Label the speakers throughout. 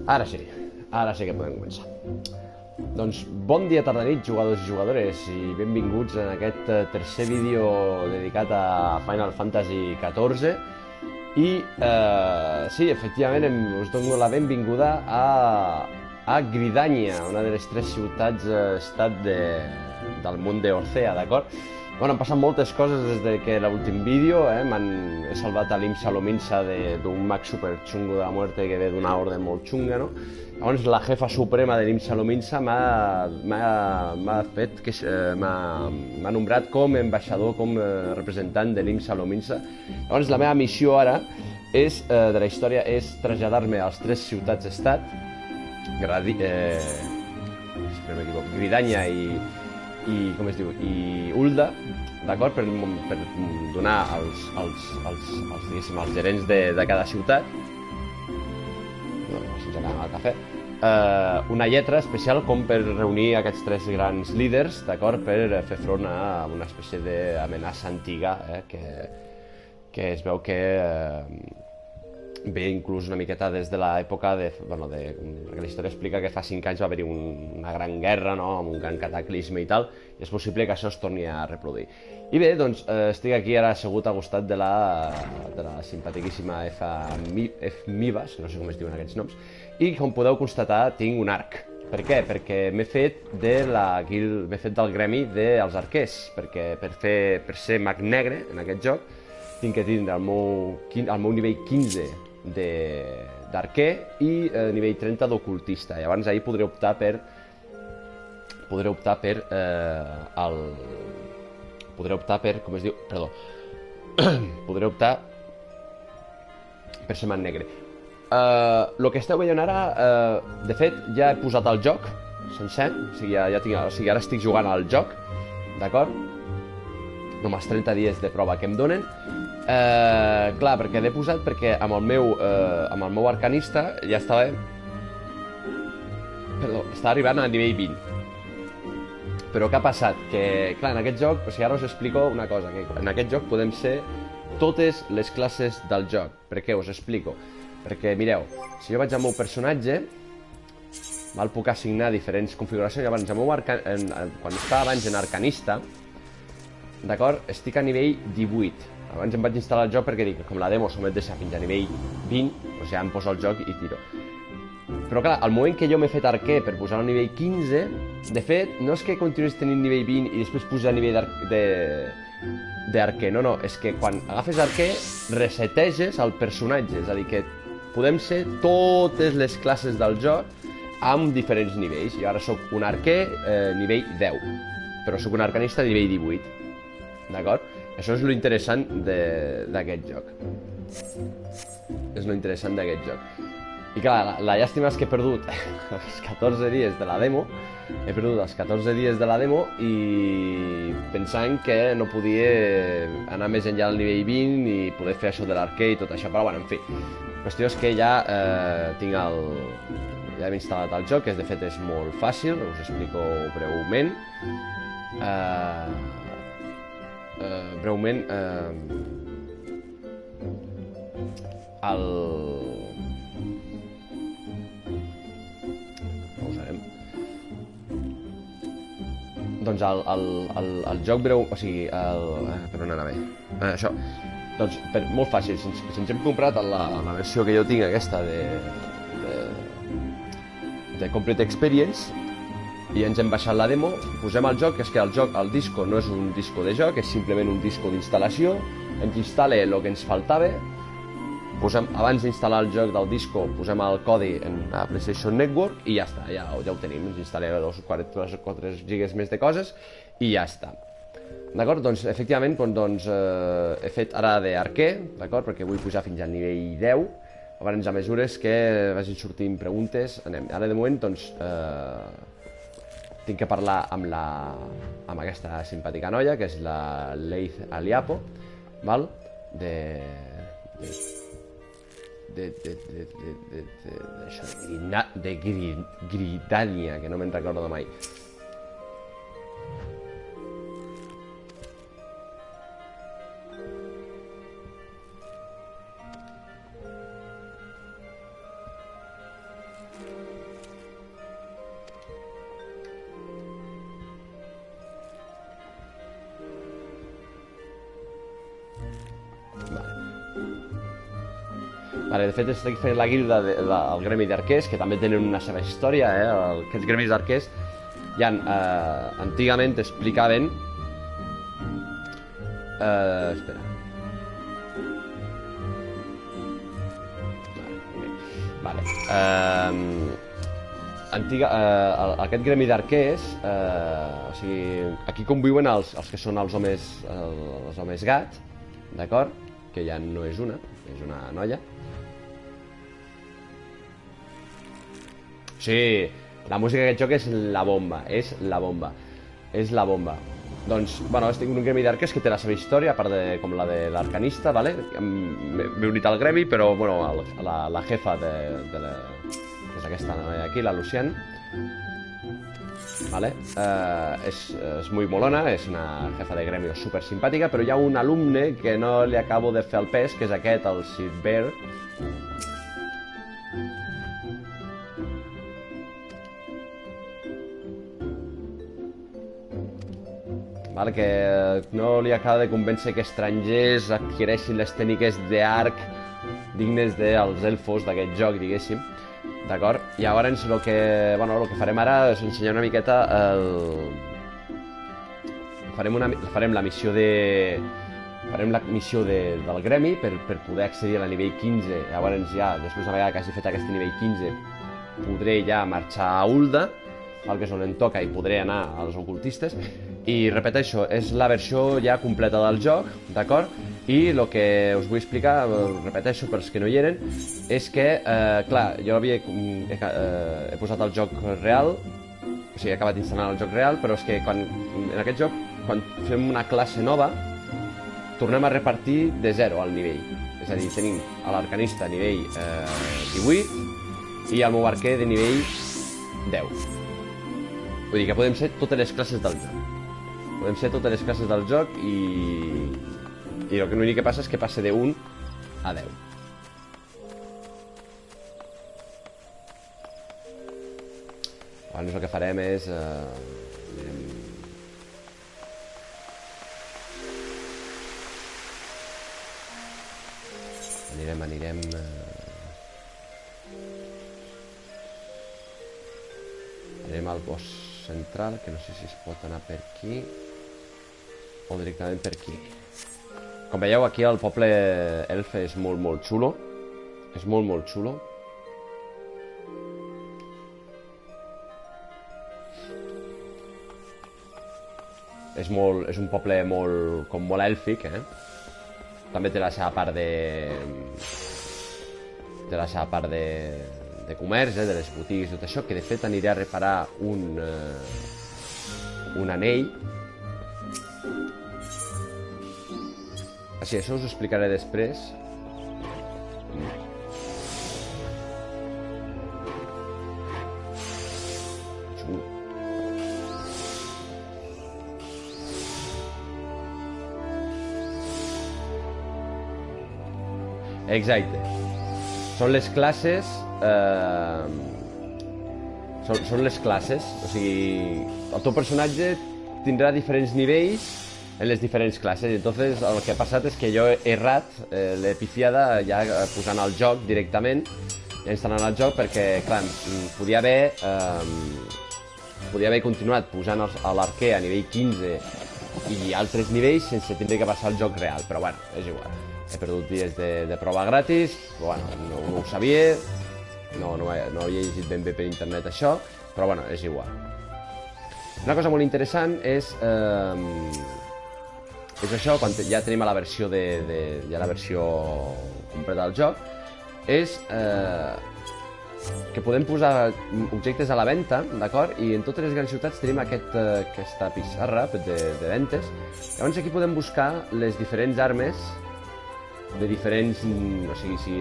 Speaker 1: Ara sí que podem començar. Doncs bon dia, tarda, nit, jugadors i jugadores, i benvinguts en aquest tercer vídeo dedicat a Final Fantasy XIV. I sí, efectivament, us dono la benvinguda a Gridania, una de les 3 ciutats-estat del món d'Orcea, d'acord? Bueno, han passat moltes coses des de que l'últim vídeo, he salvat a l'Imsa Lominsa d'un mag super xungo de la muerte que ve d'una orde molt xunga, no? Llavors la jefa suprema de l'Imsa Lominsa m'ha nombrat com ambaixador, com representant de l'Imsa Lominsa. Llavors la meva missió ara de la història és traslladar-me a les 3 ciutats-estat, Gridania i com es diu, i Ul'dah, d'acord, per donar als gerents de cada ciutat, sense anar al cafè, una lletra especial com per reunir aquests 3 grans líders, d'acord, per fer front a una espècie d'amenaça antiga, que es veu que ve inclús una miqueta des de l'època perquè la història explica que fa 5 anys va haver-hi una gran guerra, no?, amb un gran cataclisme i tal, i és possible que això es torni a reproduir. I bé, doncs estic aquí ara assegut al costat de la simpatiquíssima F. Mivas, que no sé com es diuen aquests noms, i com podeu constatar tinc un arc. Per què? Perquè m'he fet del gremi dels arquers, perquè per ser mag negre en aquest joc tinc que tindre el meu nivell 15 d'arquer i nivell 30 d'ocultista. Llavors ahir podré optar per com es diu, perdó, podré optar per ser mag negre. El que esteu veient ara, de fet ja he posat el joc sencer, o sigui ara estic jugant al joc, d'acord, amb els 30 dies de prova que em donen. Clar, perquè l'he posat perquè amb el meu arcanista ja estava arribant a nivell 20. Però què ha passat? Que, clar, en aquest joc, o sigui, ara us explico una cosa, que en aquest joc podem ser totes les classes del joc. Per què us explico? Perquè, mireu, si jo vaig al meu personatge, puc assignar diferents configuracions. Llavors, quan estava abans en arcanista, d'acord, estic a nivell 18. Abans em vaig instal·lar el joc perquè dic, com la demo somet deixa fins a nivell 20, doncs ja em poso el joc i tiro. Però clar, al moment que jo m'he fet arquer per posar al nivell 15, de fet, no és que continuïs tenint nivell 20 i després pujar a nivell d'arquer, no, és que quan agafes arquer reseteges el personatge, és a dir, que podem ser totes les classes del joc amb diferents nivells. Jo ara soc un arquer nivell 10, però soc un arcanista nivell 18, d'acord? Això és lo interessant d'aquest joc. És lo interessant d'aquest joc. I clar, la llàstima és que he perdut els 14 dies de la demo. He perdut els 14 dies de la demo i pensant que no podia anar més enllà del nivell 20 i poder fer això de l'arquer i tot això. Però bueno, en fi, la qüestió és que ja ja hem instal·lat el joc, que de fet és molt fàcil, us explico breument. Doncs el joc breu, o sigui, per on anar bé? Això, doncs, molt fàcil, si ens hem comprat la versió que jo tinc, aquesta de Complete Experience, i ens hem baixat la demo, posem el joc, que és que el disco no és un disco de joc, és simplement un disco d'instal·lació, ens instal·la el que ens faltava, abans d'instal·lar el joc del disco, posem el codi en la PlayStation Network i ja està, ja ho tenim, ens instal·lem 4 gigas més de coses i ja està. D'acord? Doncs, efectivament, he fet ara d'arquer, d'acord? Perquè vull pujar fins al nivell 10, abans a mesures que vagin sortint preguntes, anem. Ara, de moment, doncs, tinc que parlar amb aquesta simpàtica noia, que és la Leith Aliapo, val? de Gridania, que no me'n recordo mai. Vale, de fet, estic fent la guilda del gremi d'arquers, que també tenen una seva història, Aquests gremis d'arquers ja antigament explicaven... espera. Vale. Aquest gremi d'arquers, o sigui, aquí conviuen els que són els homes gat, d'acord? Que ja no és una noia. Sí, la música d'aquest joc és la bomba, és la bomba. Doncs, bueno, estic en un gremi d'arquers que té la seva història, a part com la de l'arcanista, vale? M'he unit al gremi, però, bueno, la jefa és aquesta noia aquí, la Lucian, vale? És muy molona, és una jefa de gremi super simpàtica, però hi ha un alumne que no li acabo de fer el pes, que és aquest, el Sir Bear. Vale, que no li acaba de convèncer que estrangers adquireixin les tècniques d'arc dignes dels elfos d'aquest joc, diguéssim. D'acord? I llavors el que farem ara és ensenyar una miqueta farem la missió del gremi per poder accedir a la nivell 15. Llavors ja, després una vegada que hagi fet aquest nivell 15, podré ja marxar a Ul'dah, que és on em toca, i podré anar als ocultistes. I repeteixo, és la versió ja completa del joc, d'acord? I el que us vull explicar, repeteixo per als que no hi eren, és que, clar, jo he posat el joc real, o sigui, he acabat instal·lant el joc real, però és que en aquest joc, quan fem una classe nova, tornem a repartir de 0 al nivell. És a dir, tenim a l'arcanista nivell 18 i al meu arquer de nivell 10. Vull dir que podem ser totes les classes del joc. Podem ser totes les classes del joc i l'únic que passa és que passa de 1 a 10. Llavors el que farem és... Anirem al boss central, que no sé si es pot anar per aquí o directament per aquí. Com veieu, aquí el poble elf és molt xulo. És molt xulo. És un poble molt èlfic, També té la seva part de comerç, de les botigues i tot això, que de fet aniré a reparar un anell. Així, això us ho explicaré després. Exacte. Són les classes... Són les classes. O sigui, el teu personatge tindrà diferents nivells en les diferents classes. Entonces, el que ha passat és que jo he errat, l'he pifiada ja posant el joc directament, ja instal·lant el joc, perquè, clar, podia haver continuat posant l'arquer a nivell 15 i altres nivells sense tindre que passar el joc real, però bueno, és igual. He perdut dies de prova gratis, però bueno, no ho sabia, no havia llegit ben bé per internet això, però bueno, és igual. Una cosa molt interessant és això, quan ja tenim la versió completa del joc, és que podem posar objectes a la venda, d'acord? I en totes les grans ciutats tenim aquesta pissarra de ventes. Llavors aquí podem buscar les diferents armes de diferents... O sigui, sí,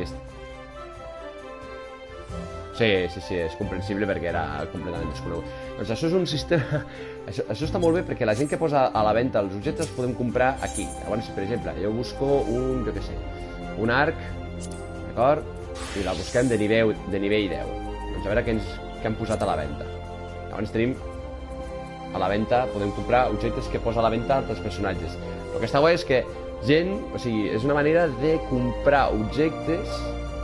Speaker 1: és comprensible perquè era completament desconegut. Doncs això és un sistema... Això està molt bé perquè la gent que posa a la venda els objectes els podem comprar aquí. Llavors, per exemple, jo busco un arc, d'acord? I la busquem de nivell 10. Doncs a veure què han posat a la venda. Llavors tenim a la venda, podem comprar objectes que posa a la venda altres personatges. El que està guai és que gent, o sigui, és una manera de comprar objectes,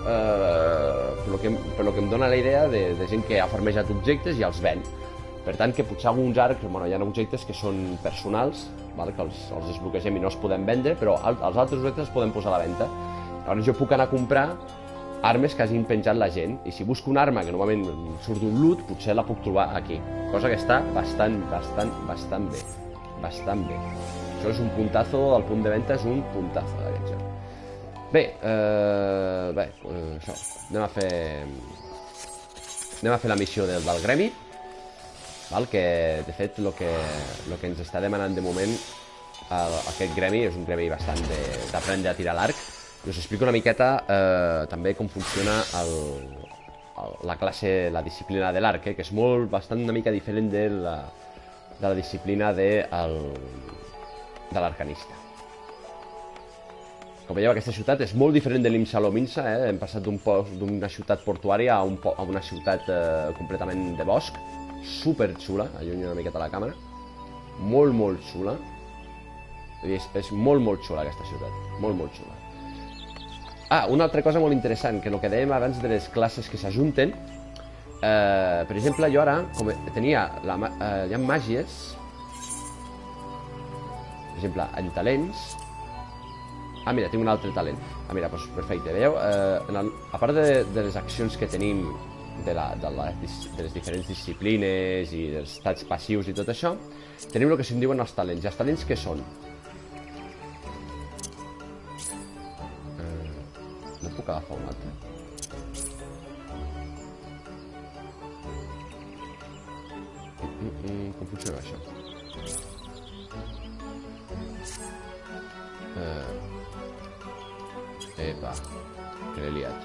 Speaker 1: per lo que em dona la idea de gent que ha farmejat objectes i els ven. Per tant, que potser alguns arcs, bueno, hi ha objectes que són personals, val? Que els desbloquegem i no els podem vendre, però els altres objectes els podem posar a la venda. Llavors jo puc anar a comprar armes que hagin penjat la gent, i si busco una arma que normalment surt d'un loot, potser la puc trobar aquí. Cosa que està bastant bé. Bastant bé. Això és un puntazo, el punt de venda és un puntazo d'aquest joc. Bé, això. Anem a fer la missió del gremi, val? Que de fet el que ens està demanant de moment aquest gremi és un gremi bastant d'aprendre a tirar l'arc. I us explico una miqueta també com funciona la classe, la disciplina de l'arc, que és bastant una mica diferent de la disciplina de l'arcanista. Com veieu, aquesta ciutat és molt diferent de l'Imsa-Lominsa, hem passat d'una ciutat portuària a una ciutat completament de bosc. Super xula, allunyo una miqueta la càmera. Molt xula. És molt xula aquesta ciutat, molt xula. Una altra cosa molt interessant, que el que dèiem abans de les classes que s'ajunten, per exemple, jo ara, com tenia, hi ha màgies, per exemple, en talents. Mira, tinc un altre talent. Mira, doncs perfecte, veieu? A part de les accions que tenim de les diferents disciplines i dels estats passius i tot això, tenim el que se'n diuen els talents. I els talents què són? No puc agafar un altre? Com funciona això? Epa, que l'he liat.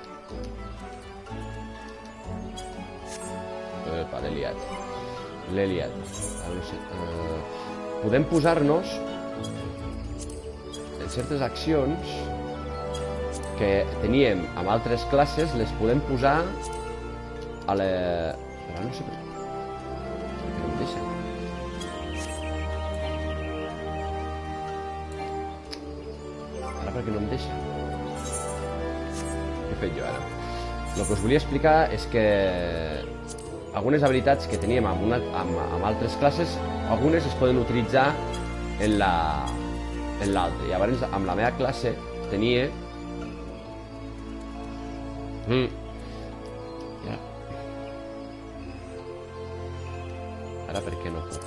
Speaker 1: Epa, l'he liat. Podem posar-nos en certes accions que teníem amb altres classes, les podem posar a la... Ara no sé per què no em deixa. Ara per què no em deixa? Què he fet jo ara? El que us volia explicar és que algunes habilitats que teníem amb altres classes, algunes es poden utilitzar en l'altra. Llavors, amb la meva classe tenia... Ara per què no puc?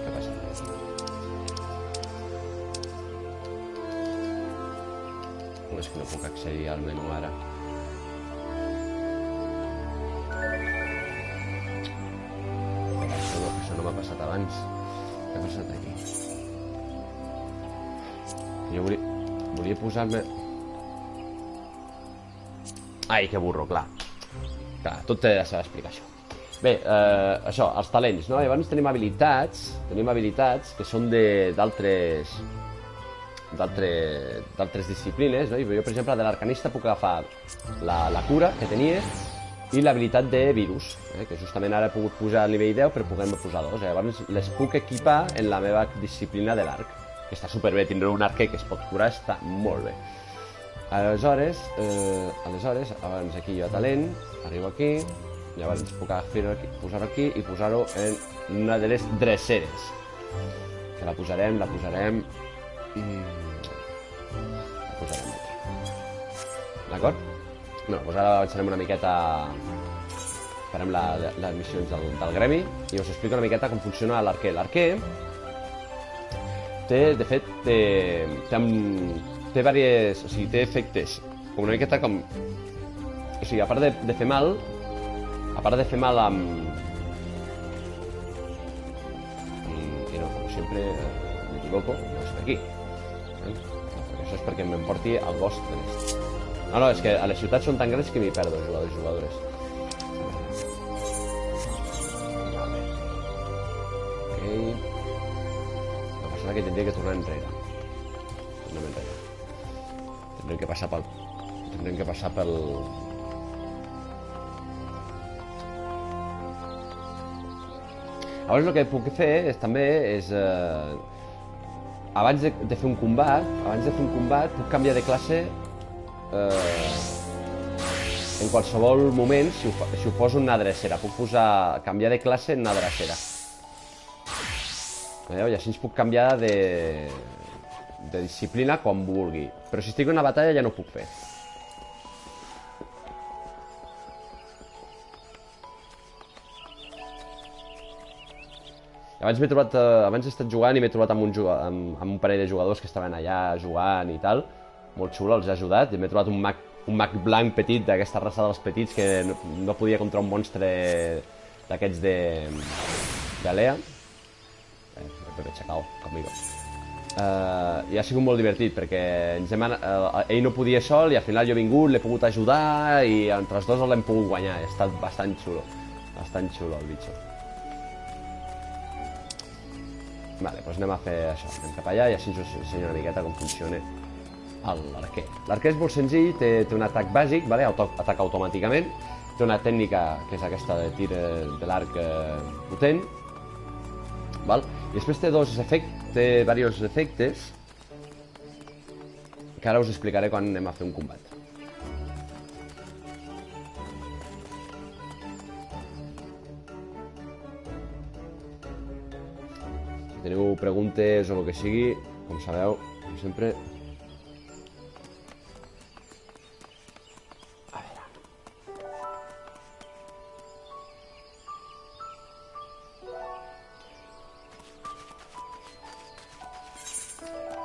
Speaker 1: Què passa? És que no puc accedir al menú ara. Això no m'ha passat abans. Què ha passat aquí? Jo volia posar-me... Ai, que burro, clar. Tot té la seva explicació. Bé, això, els talents, no? Llavors tenim habilitats que són d'altres disciplines, no? Jo, per exemple, de l'arcanista puc agafar la cura que tenia i l'habilitat de virus, que justament ara he pogut posar al nivell 10 per poder-me posar 2. Llavors les puc equipar en la meva disciplina de l'arc, que està superbé. Tindre un arquer que es pot curar està molt bé. Aleshores, abans aquí hi ha talent, arribo aquí, llavors puc posar-ho aquí i posar-ho en una de les dreceres, que la posarem d'acord? Bé, doncs ara avançarem una miqueta, farem les missions del gremi i us explico una miqueta com funciona l'arquer. L'arquer té, de fet, té diversos, o sigui, té efectes com una miqueta com... O sigui, a part de fer mal amb... I no, com sempre m'equivoco, no és per aquí. Això és perquè m'emporti al bosc de l'est. No, és que a les ciutats són tan grans que m'hi perdo, jugadores. Ok. La persona que tindria que tornar enrere. Tindrem que passar pel... Llavors el que puc fer també és abans de fer un combat, puc canviar de classe en qualsevol moment, si ho poso en una drecera. Puc canviar de classe en una drecera. Veieu? I així ens puc canviar de disciplina quan vulgui. Però si estic en una batalla ja no ho puc fer. Abans he estat jugant i m'he trobat amb un parell de jugadors que estaven allà jugant i tal. Molt xulo, els he ajudat. I m'he trobat un mag blanc petit, d'aquesta raça dels petits, que no podia contra un monstre d'aquests d'Alea. Pepe Chacao, conmigo. I ha sigut molt divertit, perquè ell no podia sol i al final jo he vingut, l'he pogut ajudar i entre els dos l'hem pogut guanyar. Ha estat bastant xulo el bitxo. Vale, doncs anem a fer això, anem cap allà i així us ensenyo una miqueta com funciona l'arquer. L'arquer és molt senzill, té un atac bàsic, ataca automàticament, té una tècnica que és aquesta de tir de l'arc potent, i després té diversos efectes que ara us explicaré quan anem a fer un combat. Si teniu preguntes o el que sigui, com sabeu, com sempre... A veure...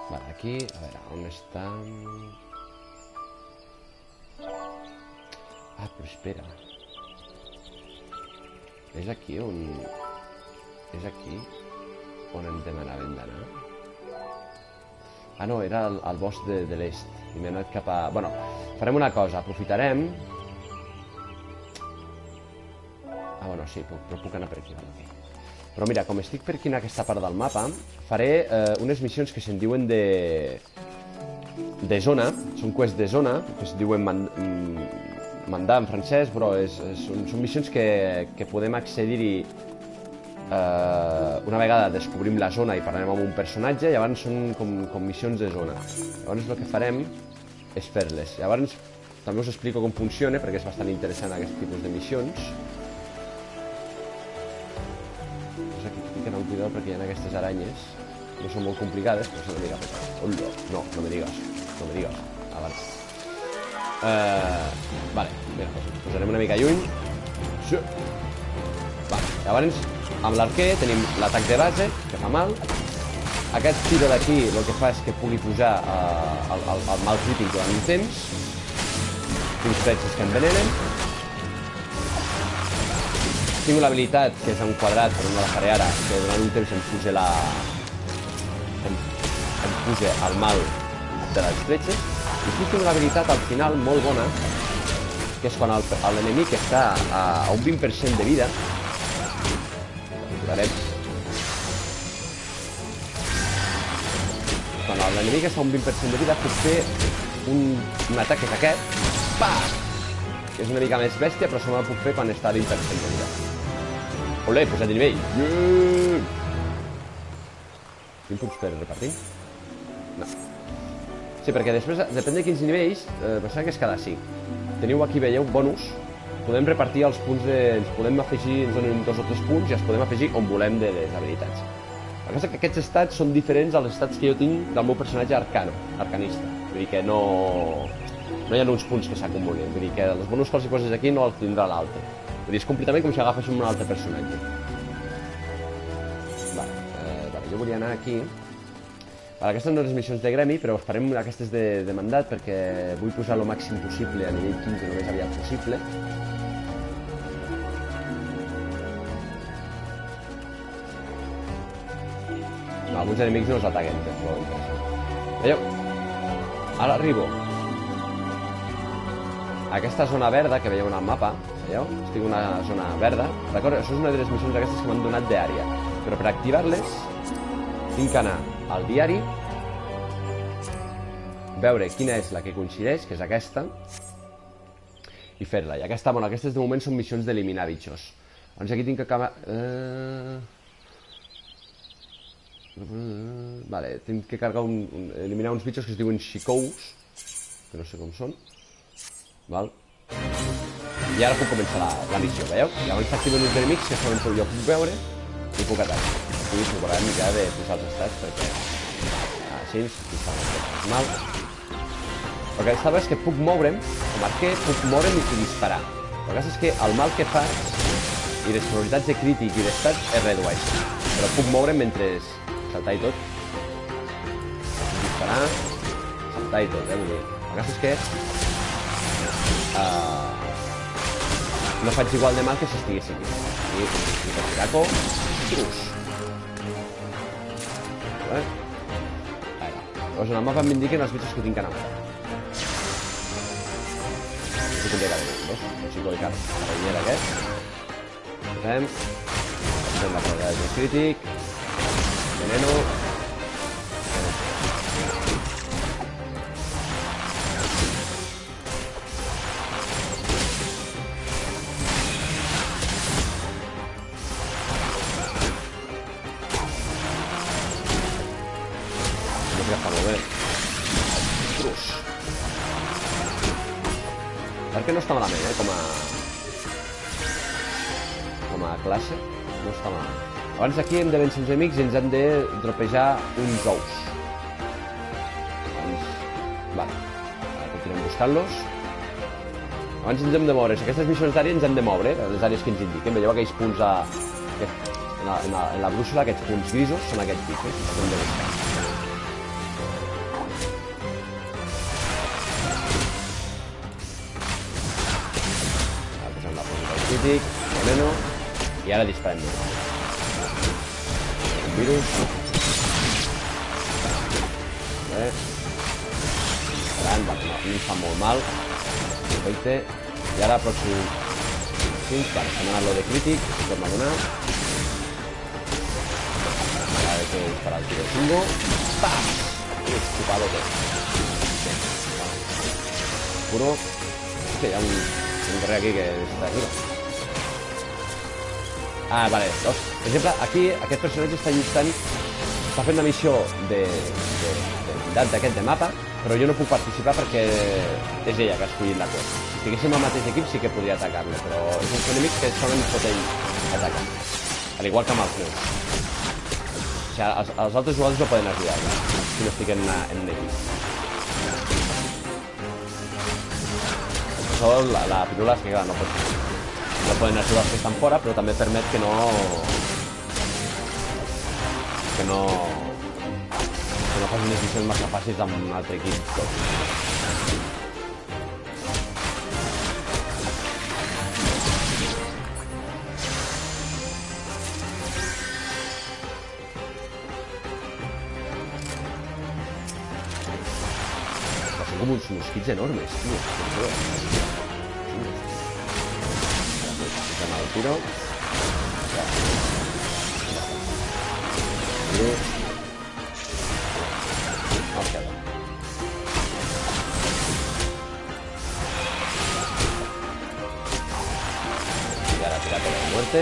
Speaker 1: Vale, aquí... A veure, on està... Ah, però espera... És aquí on... És aquí... on em demanaven d'anar? Ah, no, era al bosc de l'est. I m'he anat cap a... Bueno, farem una cosa, aprofitarem... Ah, bueno, sí, però puc anar per aquí. Però mira, com estic per aquí en aquesta part del mapa, faré unes missions que se'n diuen de zona. Són quests de zona, que es diuen mandar en francès, però són missions que podem accedir-hi una vegada descobrim la zona i parlem amb un personatge, llavors són com missions de zona. Llavors el que farem és fer-les. Llavors també us explico com funciona, perquè és bastant interessant aquest tipus de missions. Doncs aquí tinc que anar amb cuidado perquè hi ha aquestes aranyes. No són molt complicades, però són una mica petades. Hola, no me digues. Ah, vale. Vale, mira, doncs posarem una mica lluny. Sí. Vale, llavors amb l'arquer tenim l'atac de base, que fa mal. Aquest tiro d'aquí el que fa és que pugui pujar el mal crític durant un temps. Tinc fletxes que envenenen. Tinc l'habilitat, que és un quadrat, però no la faré ara, que durant un temps em puja el mal de les fletxes. I aquí tinc l'habilitat al final molt bona, que és quan l'enemic està a un 20% de vida. Quan l'enemic està a un 20% de vida, puc fer un atac que és aquest, que és una mica més bèstia, però solament puc fer quan està a 20% de vida. Olé, posat de nivell. Tinc punts per repartir? No. Sí, perquè després, depèn de quins nivells, pensava que és cada 5. Teniu aquí, veieu, bonus. Podem repartir els punts ens podem afegir, ens donen 2 o 3 punts i els podem afegir on volem de les habilitats. El que és que aquests estats són diferents als estats que jo tinc del meu personatge arcanista. Vull dir que no hi ha uns punts que s'acumulen. Vull dir que els bonus que els hi poses aquí no els tindrà l'altre. Vull dir, és completament com si agafés un altre personatge. Vale, jo volia anar aquí. Aquestes no són les missions de gremi, però farem aquestes de mandat perquè vull posar el màxim possible a nivell 15 el més aviat possible. Alguns enemics no els ataquen, que és molt interessant. Veieu? Ara arribo a aquesta zona verda que veieu en el mapa. Veieu? Estic en una zona verda. D'acord? Això és una de les missions aquestes que m'han donat d'àrea. Però per activar-les tinc que anar al diari, veure quina és la que coincideix, que és aquesta, i fer-la. I aquestes de moment són missions d'eliminar bitxos. Doncs aquí tinc que acabar... Vale, tinc que carregar eliminar uns bitxos que es diuen xicous, que no sé com són. Val? I ara puc començar la missió, veieu? Llavors s'activen uns enemics que solen jo puc veure i puc atacar. Aquí s'haurà ja de posar els estats perquè així estan les coses mal. El que estava és que puc moure'm, com arquer, puc moure'm i disparar. El que és que el mal que faig i les probabilitats de crític i d'estats es redueixen. Però puc moure'm mentre saltar i tot. Disparar, saltar i tot, vull dir. El cas és que no faig igual de mal que si estigués aquí. I per tiraco, trus. Llavors en el mapa m'indiquen els bitxos que tinc que anar. Aquí tindria que haver dos. El xico de carabiner aquest. Fem. Fem la probabilitat de crític. Veneno. Que no està malament, com a classe no està malament. Abans d'aquí hem de vèncer uns amics i ens han de dropejar uns ous. Vale, ara continuem buscant-los. Abans ens hem de moure, aquestes missions d'àrea ens han de moure, les àrees que ens indiquen. Veieu aquells punts en la brúixola, aquests punts grisos són aquests bitxos que hem de buscar. Crític, veneno, i ara disparem. Un virus. Bé. No em fa molt mal. Perfecte. I ara pròxim 5, vale, s'ha donat lo de crític, torna a donar. Ara he de disparar el tiro 5. Pam! Estupado tot. Puro. Hòstia, hi ha un guerrer aquí que està aquí. Ah, vale. Per exemple, aquí aquest personatge està fent una missió d'aquest de mapa, però jo no puc participar perquè és ella que ha escollit la cosa. Si estiguéssim al mateix equip sí que podria atacar-lo, però és un enemic que solen pot ell atacar. Al igual que amb els meus. O sigui, els altres jugadors no poden ajudar si no estic en un equip. Això, la pirula és que clar, no poden ajudar els que estan fora, però també permet que no facin decisions massa fàcils amb un altre equip. Són com uns mosquits enormes, tio. El tiro. Y ahora tírate de muerte.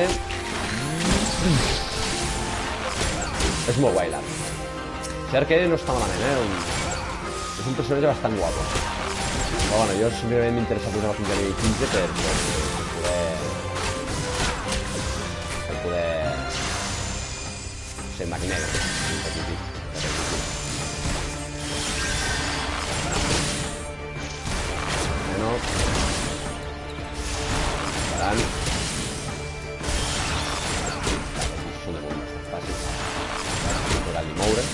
Speaker 1: És molt guai l'art. Cert que no està malament, és un personatge bastant guapo. Però bueno, jo simplement m'interessa posar fins a nivell 15 per poder ser mag negre. Bueno, parant. Són de molt bastant fàcils. Podran-li moure.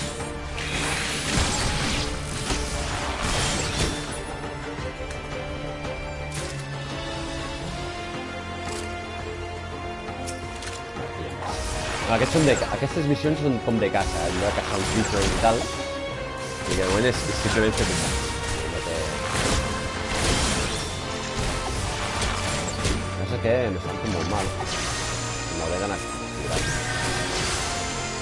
Speaker 1: Aquestes missions són com de caça, hem de caçar uns bitxos i tal, i de moment és simplement fer pisar. No sé què, m'estan fent molt mal. M'hauré d'anar tirant.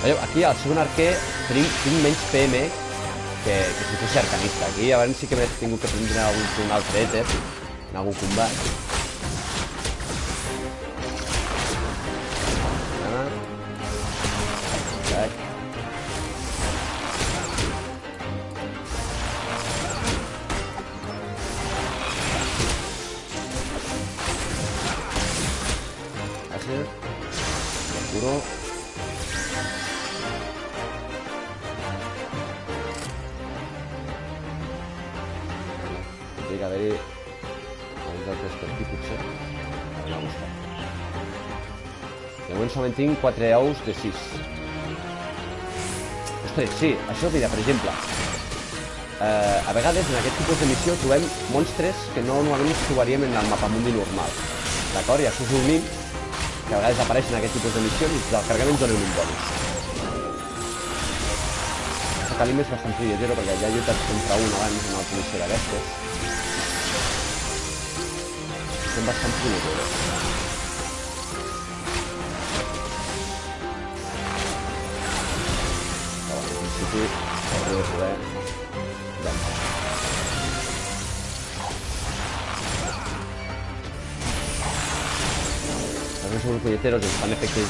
Speaker 1: Veieu, aquí al segon arquer tinc menys PM que si fos arcanista. Aquí abans sí que m'he tingut que prendre un altre èter en algun combat. láser. Puro. Té que haver-hi alguns altres per aquí, potser. Anem a buscar. De moment solament tinc 4 ous de 6. Ostres, sí, això mira, per exemple. A vegades en aquest tipus de missió trobem monstres que no normalment ens trobaríem en el mapamundi normal. D'acord? I això us ho unim, que a vegades apareixen aquest tipus de missions i del carregament ens donen un bonus. El Kalim és bastant punyetero perquè ja he lluitat contra un abans en una missió d'aquestes. Són bastant punyetero. Però en principi hauria de poder llançar. Els meus punyeteros ens fan efectes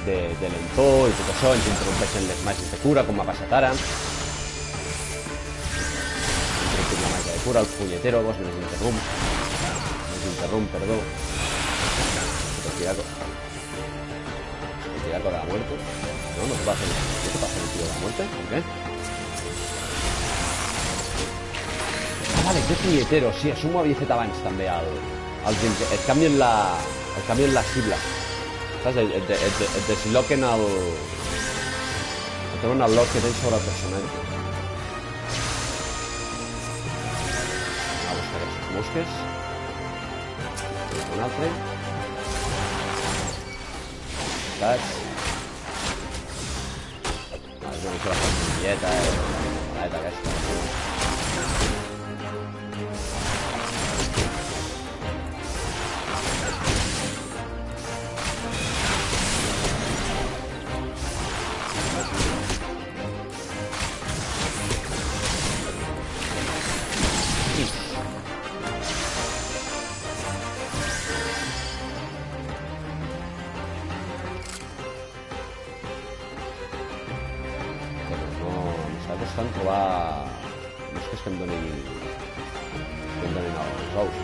Speaker 1: de lentor i tot això, ens interrompeixen les màgies de cura, com m'ha passat ara. Interrompim la màgia de cura, el punyetero, vos me les interrump, perdó. El tiraco de la muerte. No, no te pasa el tiro de la muerte, ¿por qué? Ah, vale, que punyetero, sí, això m'ho havia fet abans també el James. Et canvien la cibla. Saps? Et desloquen el... Et donen el lot que tens sobre el personatge. A buscar aquestes mosques. Un altre. Saps? És una mica la pastilleta, la maleta aquesta. Costant trobar mosques que em donin els ous.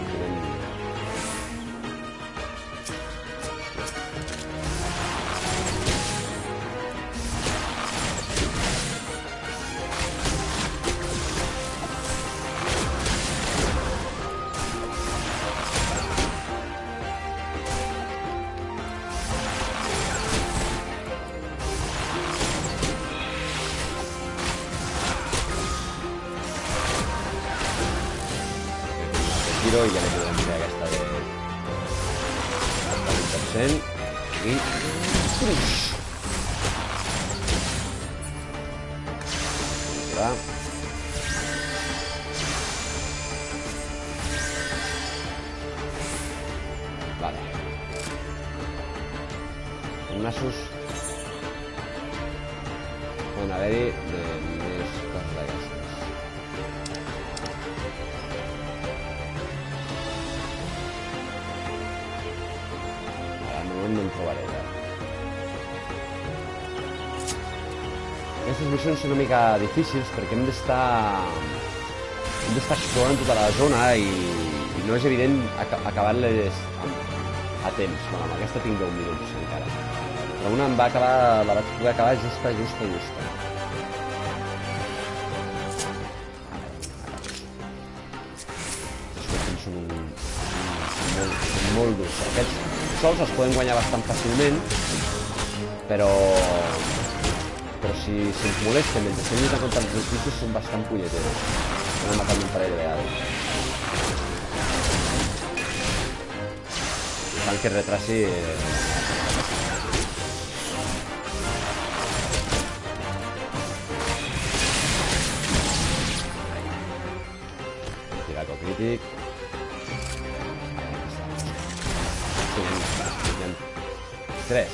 Speaker 1: I ja li podem fer aquesta de 20% i... Vale. Els nassos poden haver-hi de més coses d'aquestes. No en trobaré ja. Aquestes missions són una mica difícils perquè hem d'estar explorant tota la zona i no és evident acabar-les a temps. Bueno, amb aquesta tinc 10 minuts encara. Però una la vaig poder acabar justa. Els són molt durs. Aquests sols els podem guanyar bastant fàcilment, però si ens molesten mentre estem lluitant contra els bichos són bastant punyeteros. Hem matat un parell de vegades. Fan que es retraci... Tiraco crític. 3.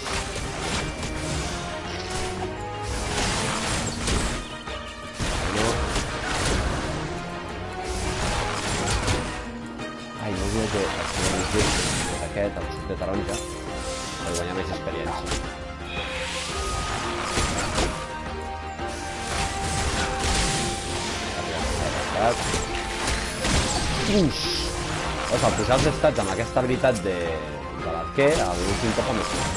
Speaker 1: Ai, no diu que aquest, el suc de taronja, per guanyar més experiència. Al pujar els estats amb aquesta habilitat de de l'arquer, a l'últim cop amb Slash.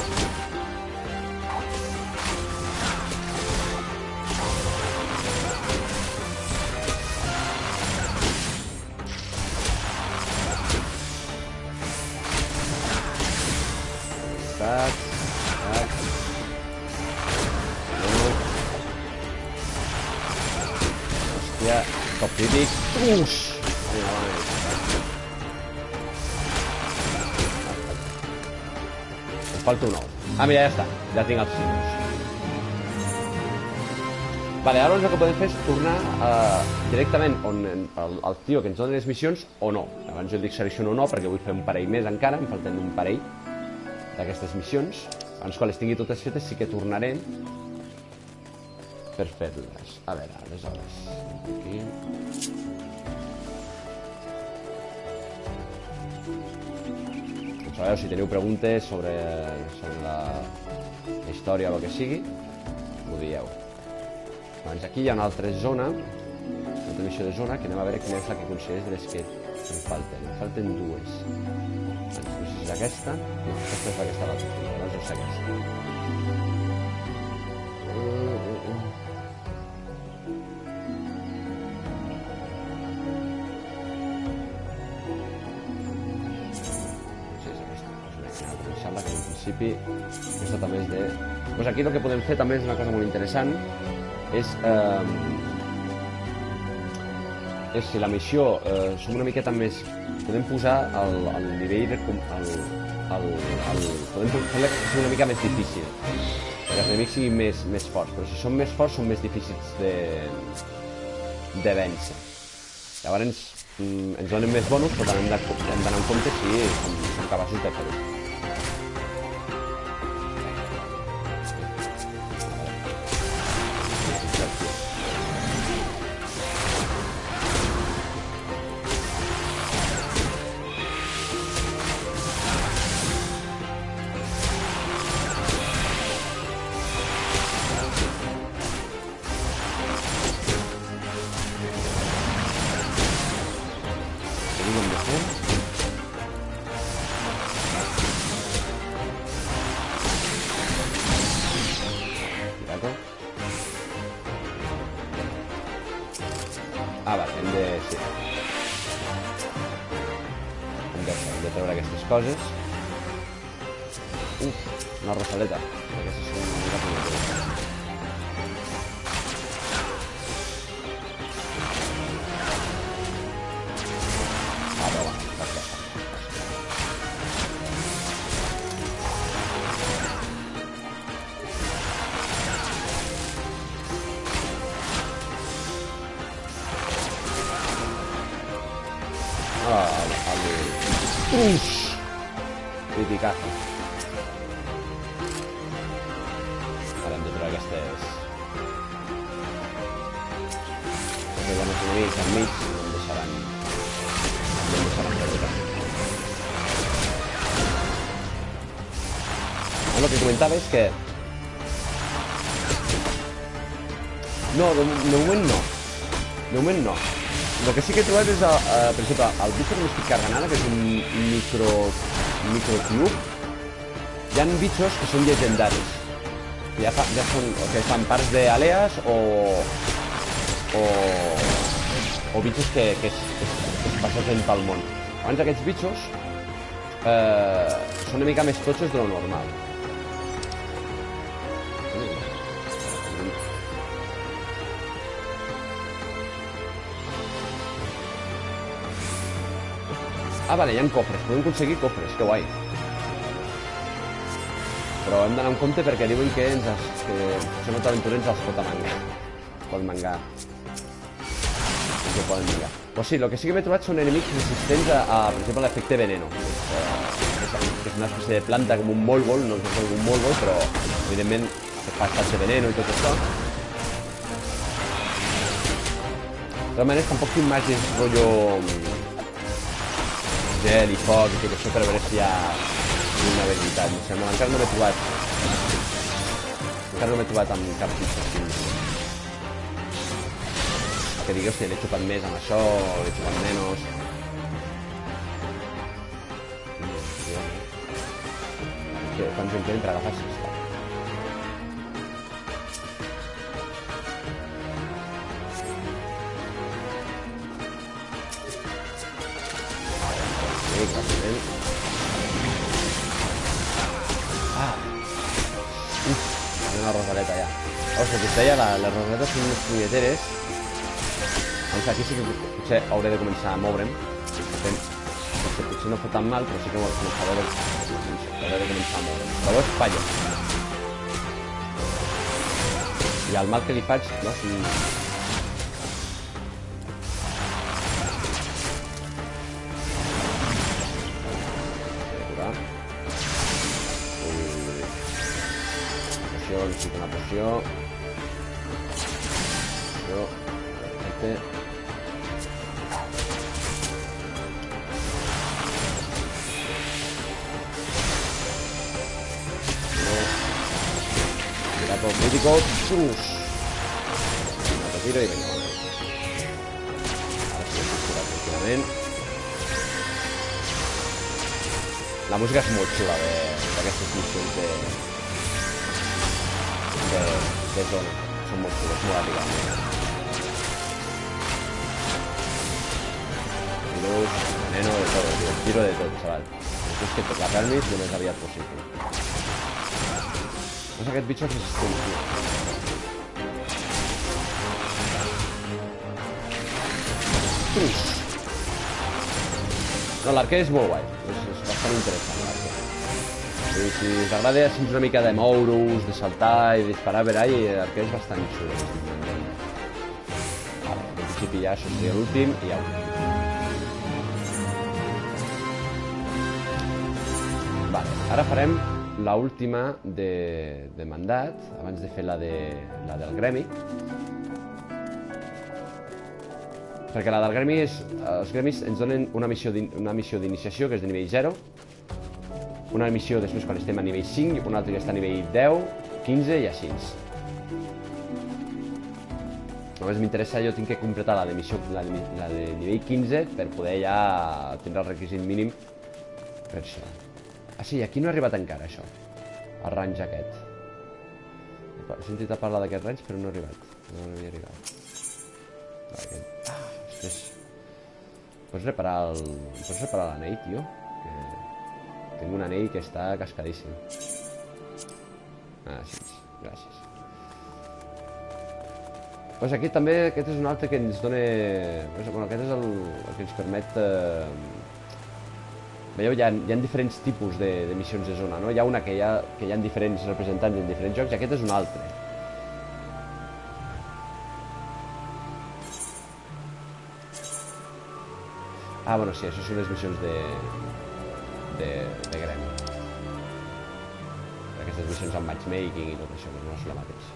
Speaker 1: Tac. Hòstia, cop crític. Uix! Em falta un ou. Ah, mira, ja està. Ja tinc els signos. Vale, ara el que podem fer és tornar directament on el tio que ens dona les missions o no. Abans jo dic selecciono o no perquè vull fer un parell més encara. Em falten un parell d'aquestes missions. Abans quan les tingui totes fetes sí que tornaré per fer-les. A veure, aleshores aquí. Doncs a veure, si teniu preguntes sobre la història o el que sigui, m'ho dieu. Doncs aquí hi ha una altra zona, una altra missió de zona, que anem a veure quina és la que consideres de les que em falten. Em falten dues. No sé si és aquesta. No, aquesta és aquesta l'altra. Llavors és aquesta. Sí, és aquesta. Em sembla que en principi aquesta també és de... Doncs aquí el que podem fer també és una cosa molt interessant. És si la missió som una miqueta més... Podem posar el nivell... Podem fer-la que sigui una mica més difícil, perquè els enemics siguin més forts, però si són més forts són més difícils de vèncer. Llavors ens donen més bonus, però també hem d'anar en compte si som capaços de fer-ho. Ah, vale, hem de... Sí. Hem de treure aquestes coses. Una rosaleta. Aquestes són una mica primitives. Ah, però va, perfecte. Criticazo. Ara hem de treure aquestes... Perquè ja no són enemics enmig, no em deixaran perdre. El que comentava és que... No, de moment no. De moment no. El que sí que he trobat és, per exemple, el bitxo que m'estic carregant ara, que és un microcube. Hi ha bitxos que són llegendaris, que ja són, o que fan parts d'alees o bitxos que es passegen pel món. Abans aquests bitxos són una mica més totxos de lo normal. Ah, vale, hi ha cofres. Podem aconseguir cofres, que guai. Però hem d'anar en compte perquè diuen que són aventurers els pot mangar. Poden mangar. Que poden mangar. Però sí, el que sí que m'he trobat són enemics resistents per exemple, a l'efecte veneno. Que és una espècie de planta com un molbol, no és com un molbol, però evidentment fa estats de veneno i tot això. De totes maneres, tampoc t'imagines rotllo... gel i foc i tot això per veure si hi ha una habilitat. No sé, encara no m'he trobat. Encara no m'he trobat amb cap bitx així. Que digueu si l'he xupat més amb això o l'he xupat menys. quants en queden per agafar cista. Sí, ràpidament. Una rosaleta ja. Ostres, que us deia, les rosaletes són unes punyeteres. Doncs aquí sí que potser hauré de començar a moure'm. Potser no fa tan mal, però sí que hauré de començar a moure'm. Però veus, falla. I el mal que li faig, no? Si... necessito una poció. Perfecte. Tirato crítico. ¡Chus! Me retiro y venga. Ahora sí que estoy tranquilament. La música és molt xula d'aquestes missions de zona. Són molt xules, molt amigables. Virus, veneno, de todo, tío. Tiro de todo, chaval. Això és que toca Pelmis lo més aviat possible. No sé, aquest bitxo és resistent, tio. No, l'arquer és molt guai. És bastant interessant, l'arquer. Si us agrada una mica de moure-us, de saltar i disparar per ahí, l'arquer és bastant xulo. Vale, en principi ja això seria l'últim i ja ho tenim. Vale, ara farem l'última de mandat, abans de fer la del gremi. Perquè la del gremi és... Els gremis ens donen una missió d'iniciació, que és de nivell 0. Una missió després quan estem a nivell 5, una altra que està a nivell 10, 15 i així. Només m'interessa, jo tinc que completar la de nivell 15 per poder ja tindre el requisit mínim per això. Ah, sí, aquí no he arribat encara, això. El range aquest. He sentit a parlar d'aquest range, però no he arribat. No havia arribat. Ah, ostres. Pots reparar l'anell, tio? Tinc un anell que està cascadíssim. Ah, sí, gràcies. Doncs aquí també, aquest és un altre que ens dona... Bueno, aquest és el que ens permet... Veieu, hi ha diferents tipus de missions de zona, no? Hi ha una que hi ha diferents representants en diferents jocs i aquest és un altre. Ah, bueno, sí, això són les missions de gremi. Aquestes missions amb matchmaking i tot això, no és la mateixa.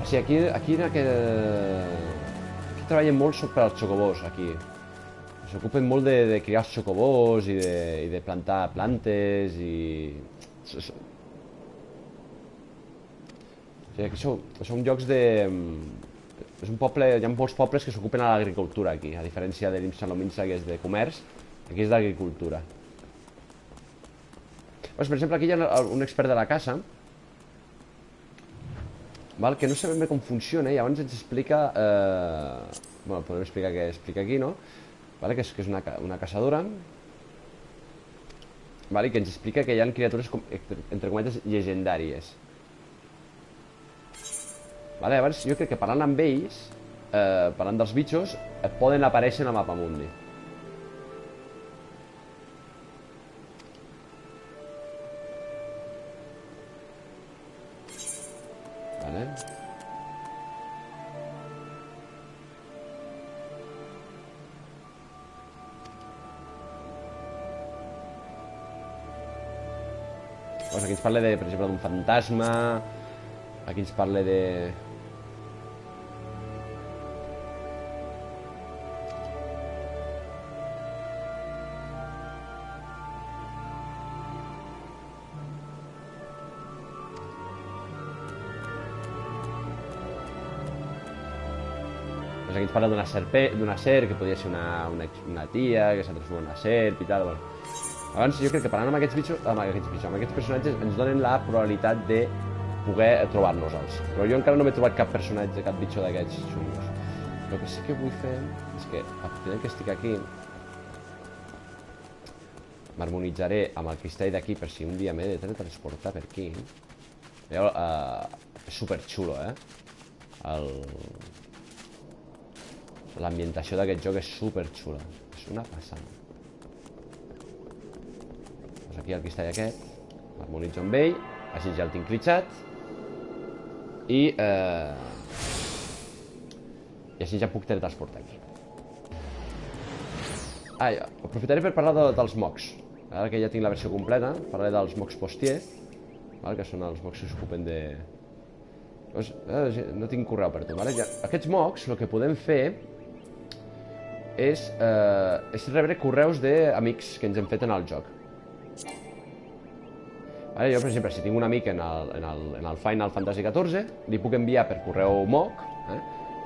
Speaker 1: Sí, aquí treballen molt per als xocobos, aquí. S'ocupen molt de criar els xocobos i de plantar plantes i... Aquí són llocs de... És un poble... Hi ha molts pobles que s'ocupen a l'agricultura aquí, a diferència de l'Imsalominsa, que és de comerç, aquí és d'agricultura. Per exemple, aquí hi ha un expert de la caça, que no sabem bé com funciona i llavors ens explica... Bueno, podem explicar què explica aquí, no? Que és una caçadora, i que ens explica que hi ha criatures, entre cometes, llegendàries. Llavors, jo crec que parlant amb ells, parlant dels bitxos, poden aparèixer en el mapamundi. Aquí ens parla, per exemple, d'un fantasma. Aquí ens parla de... Doncs aquí ens parla d'una serp, que podria ser una tia, que s'ha transformat en una serp i tal, bueno. Abans jo crec que parlant amb aquests personatges ens donen la probabilitat de poder trobar-nos-els. Però jo encara no m'he trobat cap personatge, cap bitxo d'aquests xungos. El que sí que vull fer és que, aprofitant que estic aquí, m'harmonitzaré amb el cristall d'aquí per si un dia m'he de teletransportar per aquí. Veieu? És superxulo, l'ambientació d'aquest joc és superxula. És una passada. Doncs aquí el cristall aquest, m'harmonitzo amb ell, així ja el tinc clitxat. I així ja puc teletransportar aquí. Aprofitaré per parlar dels mocs. Ara que ja tinc la versió completa, parlaré dels mocs postier, que són els mocs que s'ocupen de... No tinc correu per tu. Aquests mocs, el que podem fer és rebre correus d'amics que ens hem fet en el joc. Jo, per exemple, si tinc un amic en el Final Fantasy XIV, li puc enviar per correu moc,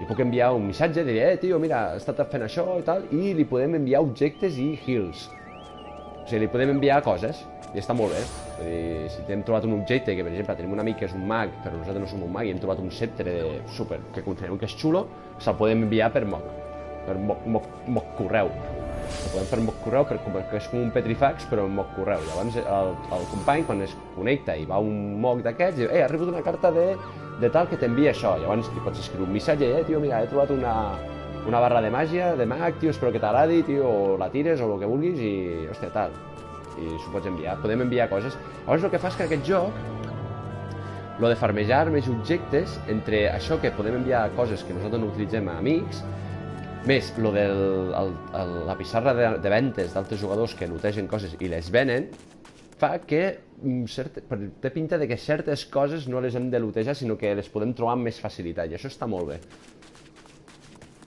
Speaker 1: li puc enviar un missatge, diré, tio, mira, he estat fent això i tal, i li podem enviar objectes i heals. O sigui, li podem enviar coses, i està molt bé. Vull dir, si hem trobat un objecte, que per exemple tenim un amic que és un mag, però nosaltres no som un mag, i hem trobat un sceptre super, que considerem que és xulo, se'l podem enviar per moc correu. El podem fer moc correu perquè és com un petrifax, però en moc correu. Llavors el company, quan es connecta i va a un moc d'aquests, diu, ha rebut una carta de tal que t'envia això. Llavors li pots escriure un missatge, tio, mira, he trobat una barra de màgia, de mag, tio, espero que t'agradi, tio, o la tires o el que vulguis i, hòstia, tal. I s'ho pots enviar. Podem enviar coses. Llavors el que fa és que aquest joc, lo de farmejar més objectes, entre això que podem enviar coses que nosaltres no utilitzem a amics, més lo de la pissarra de ventes d'altres jugadors que lootegen coses i les venen, fa que té pinta de que certes coses no les hem de lootejar, sinó que les podem trobar amb més facilitat, i això està molt bé.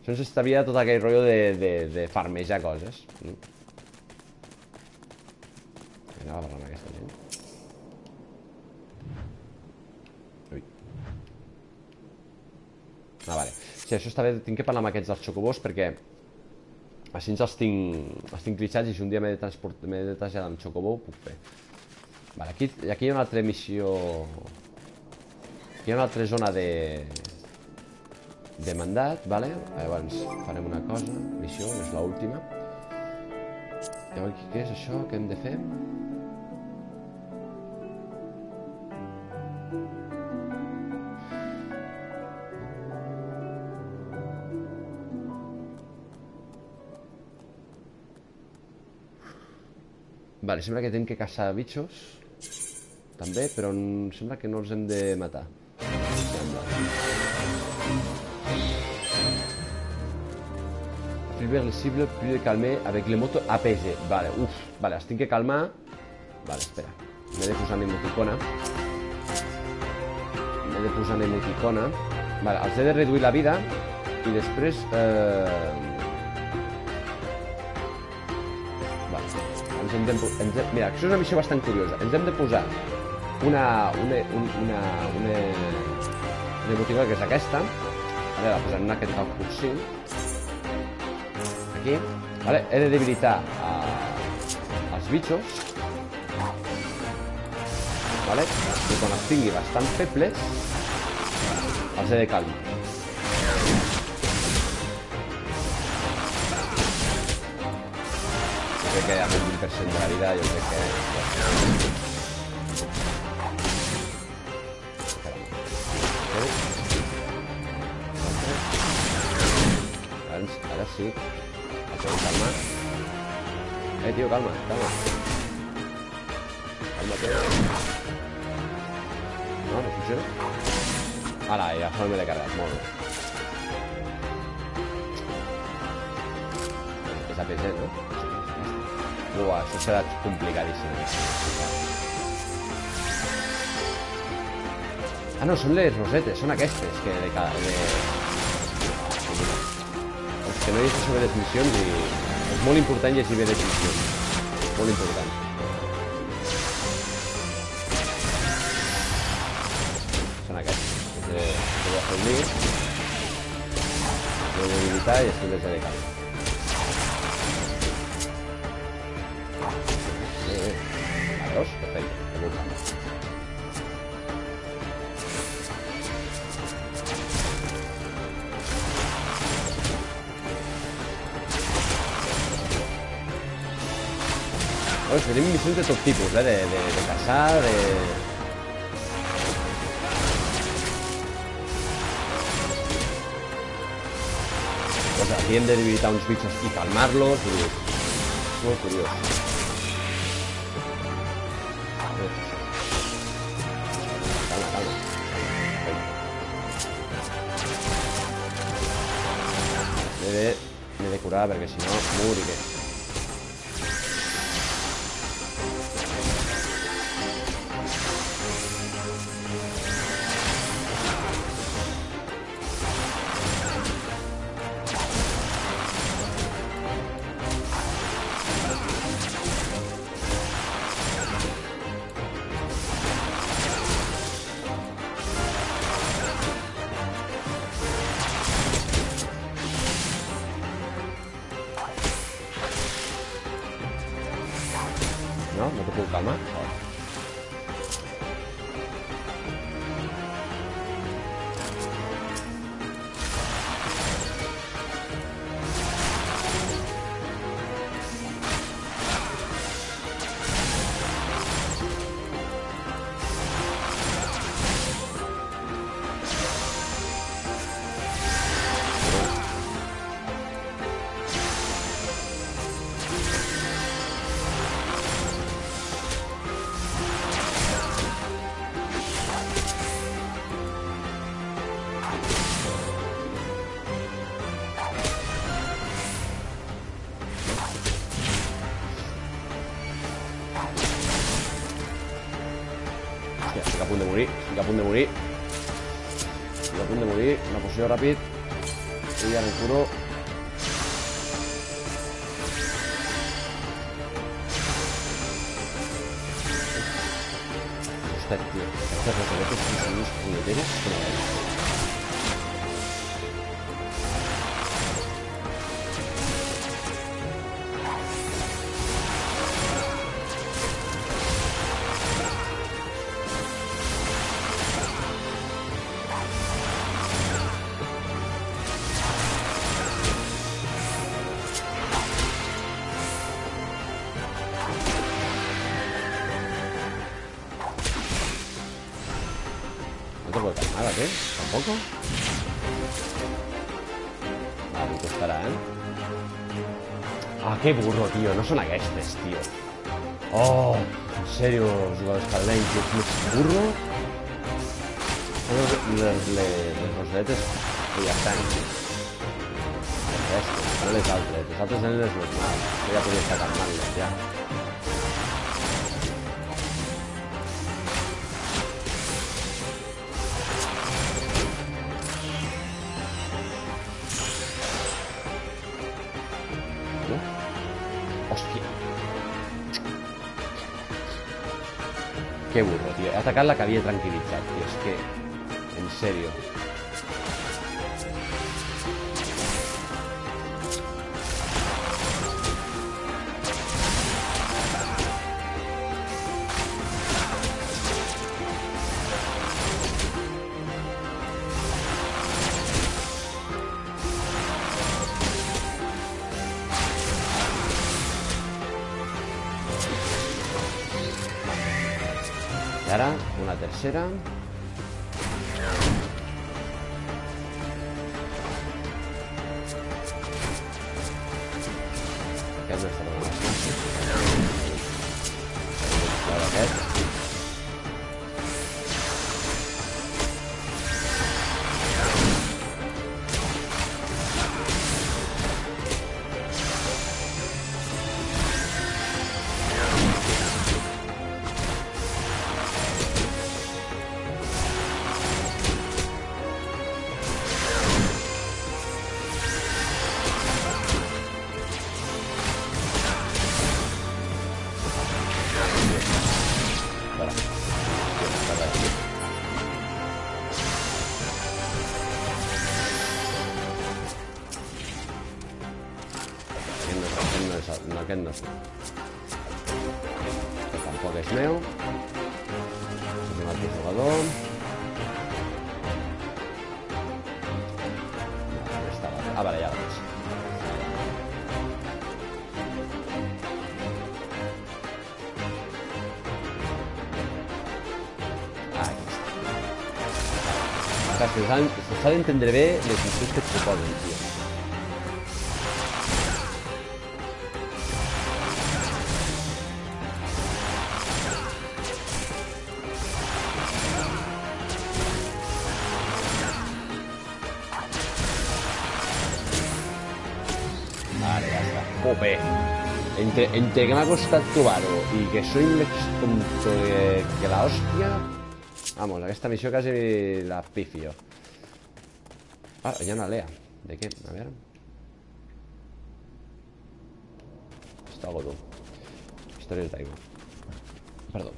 Speaker 1: Això ens estalvia tot aquell rotllo de farmejar coses. Anava parlant amb aquesta gent. Ui. Vale. Sí, això està bé, tinc que parlar amb aquests dels xocobos perquè així els tinc clitxats i si un dia m'he de traslladar amb xocobo ho puc fer. Vale, aquí hi ha una altra missió... Aquí hi ha una altra zona de mandat, vale? Llavors farem una cosa, missió, és l'última. Llavors, què és això? Què hem de fer? Vale, sembla que tenim que caçar bitxos també, però sembla que no els hem de matar. Plus cible, plus de calmer avec le moto APG. Vale, vale, els tinc que calmar. Vale, espera, m'he de posar en emoticona. Vale, els he de reduir la vida i després... Mira, això és una missió bastant curiosa. Ens hem de posar una emoticona que és aquesta. La posarem en aquest cursi. Aquí. He de debilitar els bitxos. I quan els tingui bastant febles els he de calmar. Crec que amb un 20% de la vida jo crec que... Ara sí. Calma. Tio, calma. Calma, tio. No funciona? Ara, ja me l'he carregat, molt bé. És APG, no? Uah, això serà complicadíssim. Ah, no, són les rosetes, són aquestes que de cada... Els que no llegeixo bé les missions i... És molt important llegir bé les missions. Molt important. Són aquestes. De reunir. de debilitar y estoy desde de calma. A 2, perfecto. Me gusta. Tenim missions de tot tipus, de caçar, Pues aquí hem de debilitar uns bichos i calmar-los, i és molt curiós. Calma, calma. M'he de curar perquè si no moriré. No? No te puc calmar? Estic a punt de morir, estic a punt de morir. Estic a punt de morir. Una poció ràpid. I ara em curo. Ostres, tio. Aquestes reseguetes que són uns punyeteres que no veus. No te puedo calmar, ¿qué? ¿Tampoco? Vale, costarà, Ah, que burro, tio. No són aquestes, tio. Oh, en sèrio, els jugadors caldenys, és més burro. Són les rosetes que ja estan. Aquestes, no les altres. Les altres eren les normals. Jo ja podria estar calmant-les, ja. Hòstia. Que burro, tio. He atacat la que havia tranquil·litzat, tio. És que... En sèrio. I ara, una tercera. Aquest no està donant les classes. Ara aquest. no, aquest no és meu. Aquest tampoc és meu. És un altre jugador. Ah, vale, ja la veig. S'ha d'entendre bé les missions que et proposen, tio. Vale, ja està. Jope. Entre que m'ha costat trobar-ho i que soy més tonto que la hòstia... Vamos, aquesta missió quasi la pifio. Ah, hi ha una Lea. ¿De qué? A ver. Esto hago tú. Historias de Daigo. Perdón.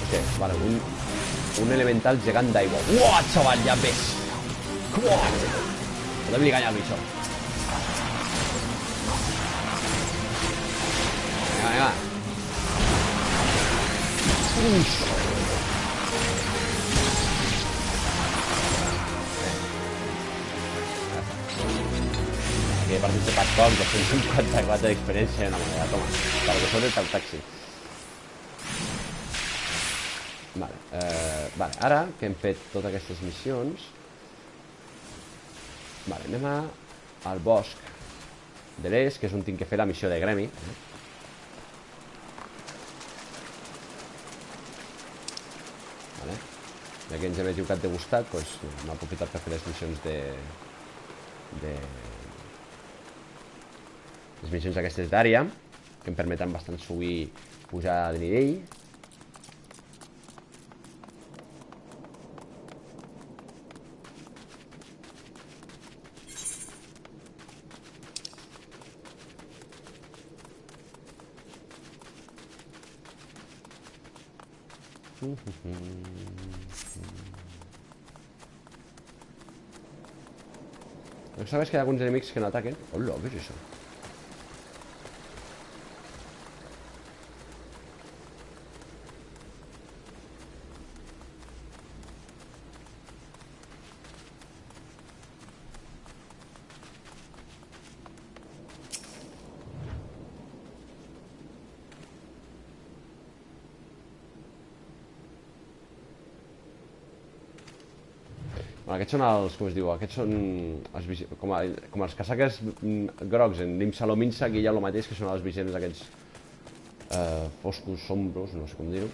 Speaker 1: Hòstia, vale, un elemental gegant d'aigua. Uah, xaval, ja ves. Uah. Podem-li ganyar amb això. Vinga, vinga. Ux. Aquí he participat poc, 254 d'experiència en la moneda. Toma, per que sóc el taxi. Vale, ara que hem fet totes aquestes missions, vale, anem al bosc de l'est, que és on tinc que fer la missió de gremi. Vale. Ja que ens hem equivocat de costat, doncs m'ha aprofitat per fer les missions les missions aquestes d'àrea, que em permeten bastant subir, pujar de nivell. El que sabes que hi ha alguns enemics que no ataquen. Hola, què és això? Aquests són els, com es diu, aquests són els, com els casaques grocs en l'Imsa Lominsa, aquí hi ha el mateix, que són els vigents aquests foscos, sombros, no sé com dir-ho.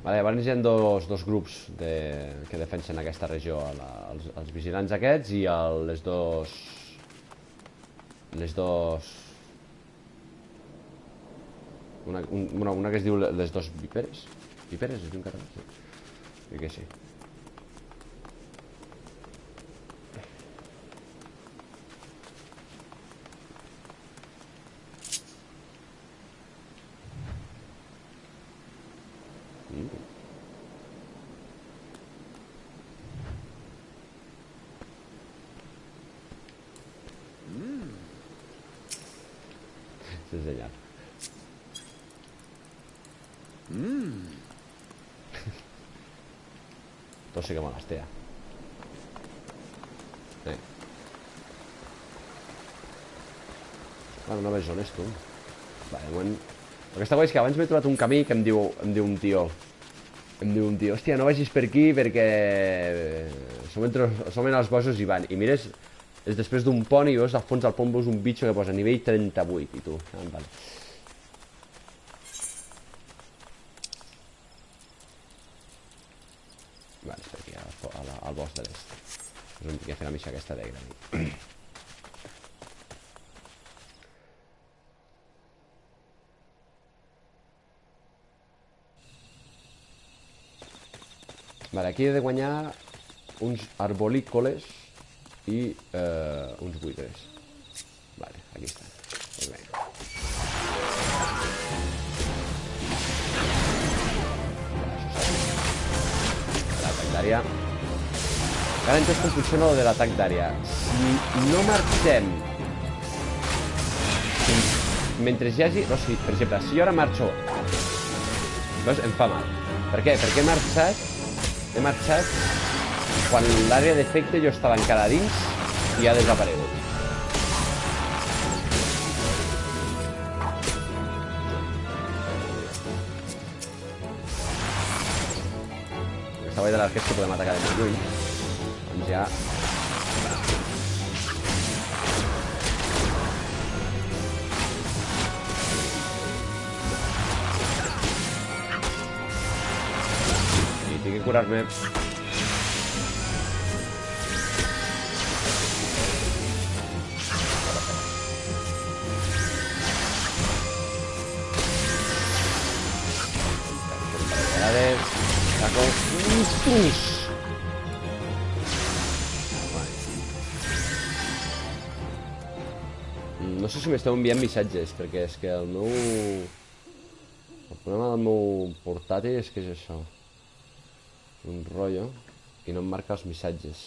Speaker 1: Vale, llavors hi ha dos grups que defensen aquesta regió, els vigilants aquests i les dos... Una que es diu les dos viperes. Viperes es diu en català? Sí. Crec que sí. És genial. Tot sí que me les té. Bueno, no veig on és tu. Vale, moment... El que està guai és que abans m'he trobat un camí que em diu un tio. Hòstia, no vagis per aquí perquè som en els bossos i van. I mires, és després d'un pont i veus al fons del pont veus un bitxo que posa nivell 38 i tu. Vale. Vale, està aquí al bosc de l'est. És on tinc que fer la missió aquesta de gremi. Vale, aquí he de guanyar uns arbolícoles i uns buitres. Vale, aquí està. Pues venga. d'àrea. Ara entès com funciona lo de l'atac d'àrea. Si no marxem mentre hi hagi... O sigui, per exemple, si jo ara marxo... Veus? Em fa mal. Per què? Perquè he marxat quan l'àrea d'efecte jo estava encara dins i ha desaparegut. Aquesta vall de l'arquet que podem atacar de molt lluny. Doncs ja... I tinc que curar-me. Saco uns punts. No sé si m'esteu enviant missatges, perquè és que el problema del meu portàtil és que és això. Un rotllo i no em marca els missatges.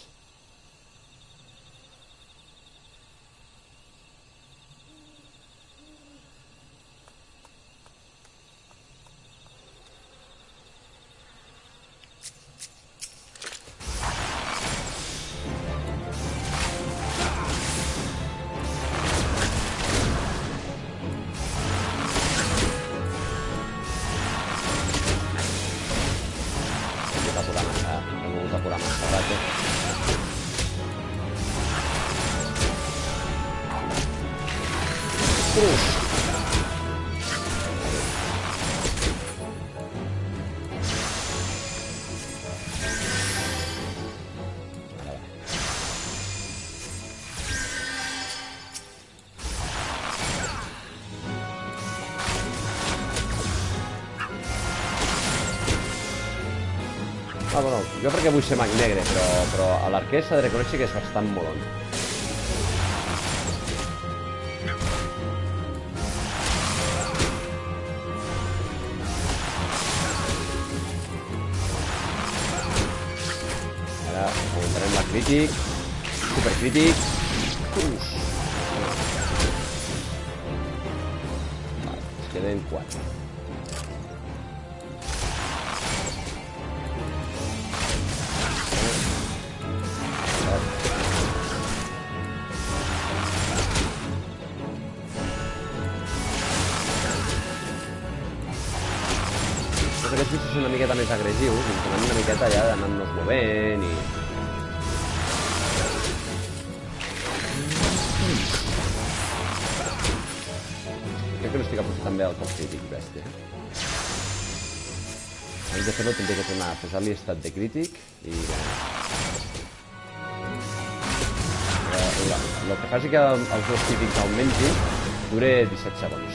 Speaker 1: Ah, bueno, jo perquè vull ser mag negre, però a l'arquer s'ha de reconèixer que és bastant molon. Ara augmentarem la crític. Supercrític. Vale, ens queden 4. Aquests bichos són una miqueta més agressius i ens donem una miqueta allà d'anar-nos movent i... Crec que no estic aprofitant bé el cop crític, bèstia. Abans de fer-lo tindré que tornar a posar-li estat de crític i... El que faci que els dos crítics augmentin dure 17 segons.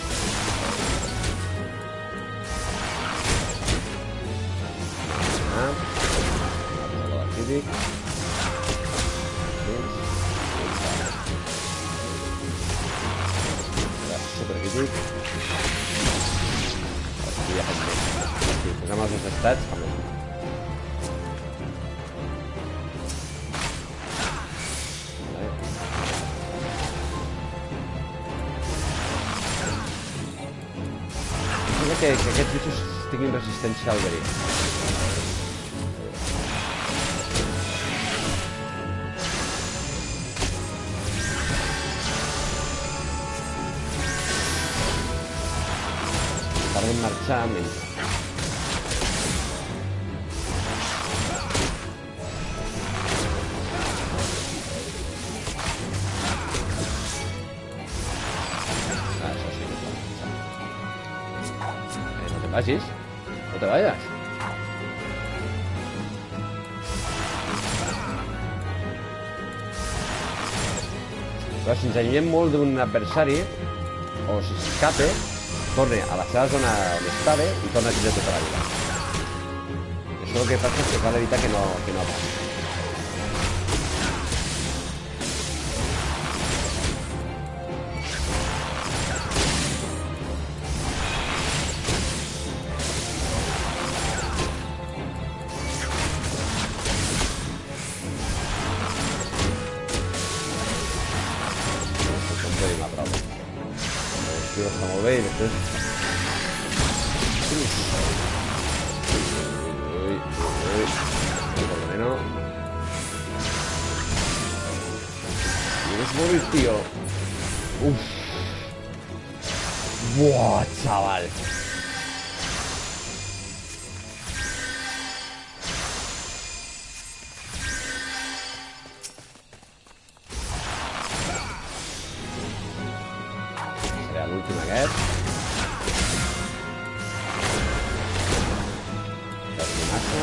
Speaker 1: Supercrític. Aquí ja fem més. Si posem els dos estats, fa més. Sembla que aquests bichos tinguin resistència al verí. Tarden marxar menys. Això sí que és marxar. No te vagis. No te vayas. Però si ens allunyem molt d'un adversari, o si s'escape, torna a la seva zona on estava i torna a tindre tota la vida. Això el que passa és que cal evitar que no passi. l'objectiu està molt bé i després... Ui, por lo menos. ¿Quieres morir, tío? Uf. Buah, chaval. Serà l'últim aquest. Terminasso.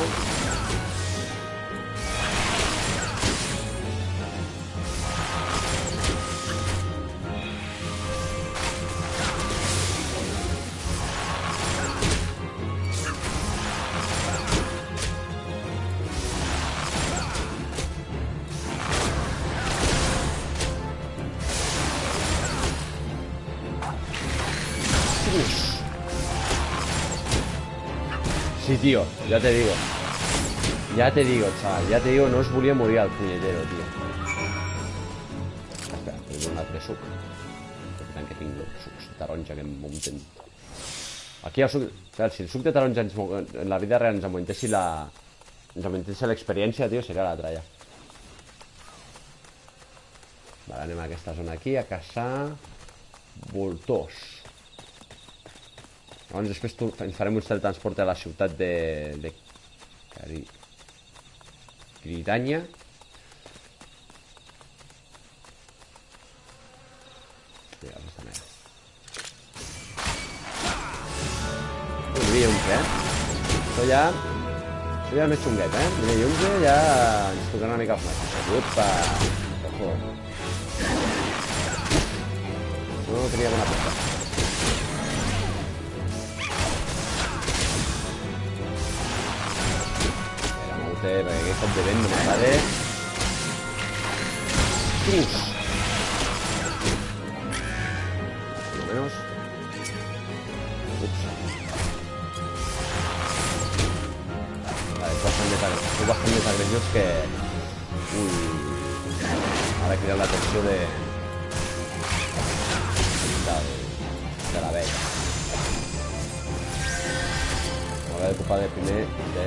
Speaker 1: Sí, tío, ya te digo. Ya te digo, chaval, ya te digo, no os volia morir al punyetero, tío. Espera, tinc un altre suc. Aprofitant que tinc els sucs de taronja que em munten. Aquí el suc... Clar, si el suc de taronja en la vida real ens augmentessi l'experiència, tio, seria l'altra ja. Vale, anem a aquesta zona aquí, a caçar... voltors. Llavors després ens farem un teletransport a la ciutat de Gridania. Mira, aquesta merda. Nivell 11, Això ja és més xunguet, Nivell 11 ja ens tocarà una mica els nassos. Upa! Ojo. No tenia bona pinta. Perquè aquest cop de vent no m'agrada. Uf! Por lo menos. Ups. Vale, es bastante més agresiós que... Ui. Ara he cridat l'atenció de la vella. M'haurà d'ocupar de primer de...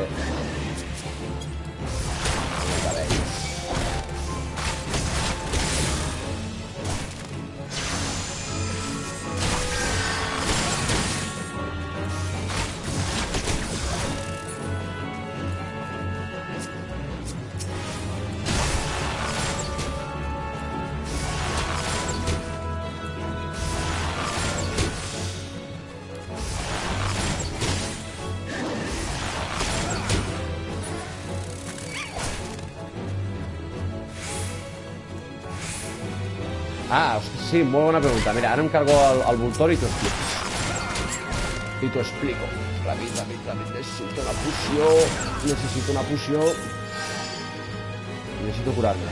Speaker 1: Ah, sí, molt bona pregunta. Mira, ara em cargo el Voltor i t'ho explico. Ràpid. Necessito una poció. Necessito curar-me.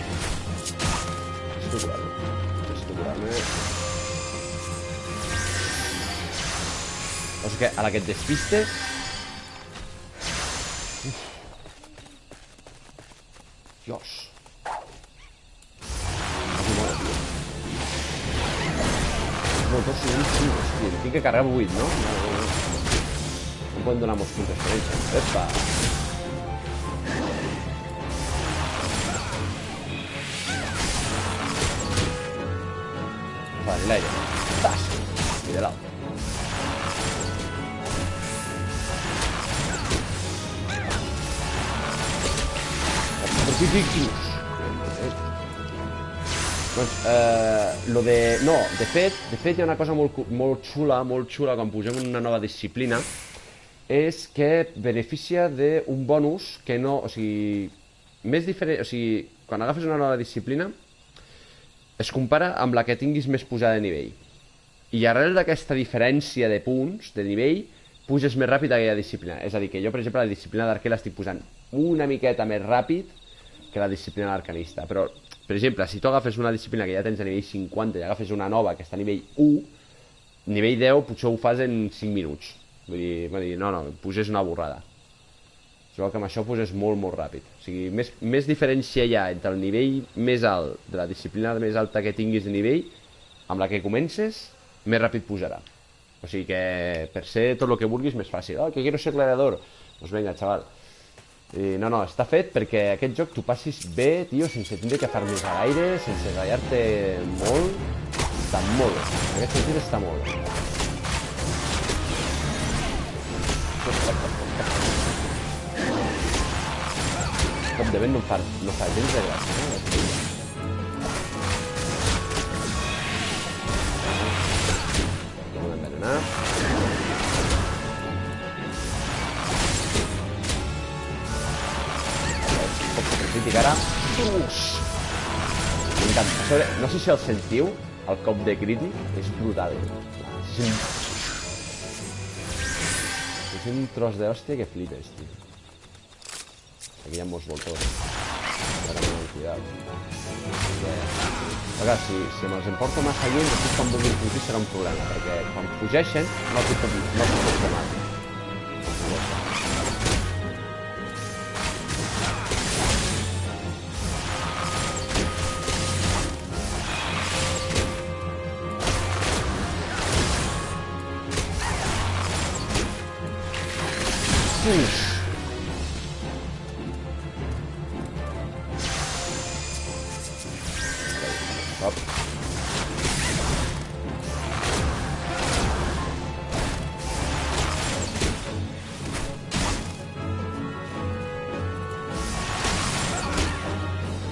Speaker 1: O sigui que a la que et despistes... Dios. Voltors són uns xingos, tio. Tinc que carregar 8, no? No podem donar molts punts d'experiència. Epa! Vale, l'aire. Tas! I de l'altre. Específics. Doncs, de fet hi ha una cosa molt xula quan posem una nova disciplina, és que beneficia d'un bonus que no, o sigui, més diferent, o sigui, quan agafes una nova disciplina es compara amb la que tinguis més pujada de nivell. I arrel d'aquesta diferència de punts, de nivell, puges més ràpid aquella disciplina. És a dir, que jo, per exemple, la disciplina d'arquer l'estic posant una miqueta més ràpid que la disciplina d'arcanista, però... Per exemple, si tu agafes una disciplina que ja tens a nivell 50 i agafes una nova que està a nivell 1, nivell 10 potser ho fas en 5 minuts. Vull dir, no, puges una borrada. Es veu que amb això puges molt ràpid. O sigui, més diferència hi ha entre el nivell més alt de la disciplina més alta que tinguis de nivell amb la que comences, més ràpid pujarà. O sigui que per ser tot el que vulguis més fàcil. Oh, que quiero ser gladiador. Doncs vinga, xaval. I no, està fet perquè aquest joc tu passis bé, tio, sense tindre que farmir a l'aire, sense ratllar-te molt. Està molt bé. En aquest sentit està molt bé. Cop de vent no fa gens de gràcia, no? Vam envenenar. Crític ara. M'encanta. No sé si el sentiu, el cop de crític, és brutal. És un tros d'hòstia que flipes, tio. Aquí hi ha molts voltors. Ara m'han cuidat. Perquè si me'ls emporto massa lluny, després quan vulguin fugir serà un problema, perquè quan fugeixen no els puc tomar.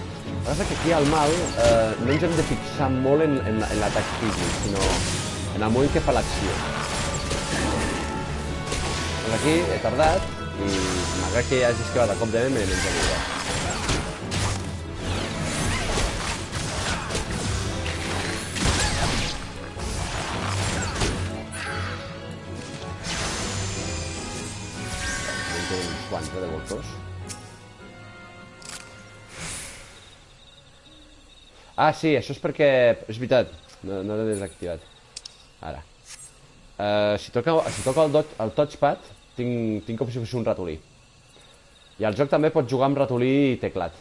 Speaker 1: El que passa que aquí al mal no ens hem de fixar molt en l'atac físic, sinó en el moment que fa l'acció. Doncs aquí he tardat i malgrat que ja hagi esquivat a cop de vent me n'he menjat. En té uns quants de voltors. Ah, sí, això és perquè... És veritat, no l'he desactivat. Ara. Si toca el touchpad, tinc com si fos un ratolí. I al joc també pots jugar amb ratolí i teclat.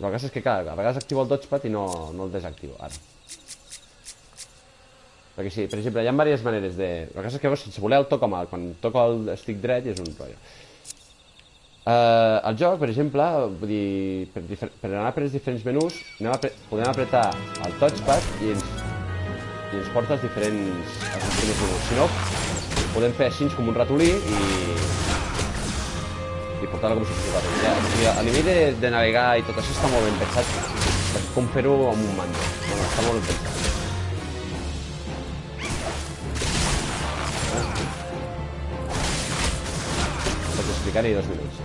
Speaker 1: El que és que, clar, a vegades activo el touchpad i no el desactivo, ara. Perquè sí, per exemple, hi ha diverses maneres de... El que és que, sense voler el toco mal, quan toco el stick dret és un rotllo. El joc, per exemple, vull dir, per anar per els diferents menús podem apretar el touchpad i ens porta als diferents menús. Si no, podem fer així com un ratolí i portar-lo com si fos un ratolí. O sigui, a nivell de navegar i tot això està molt ben pensat per com fer-ho amb un mando. Està molt ben pensat. Pots explicar-hi 2 minuts.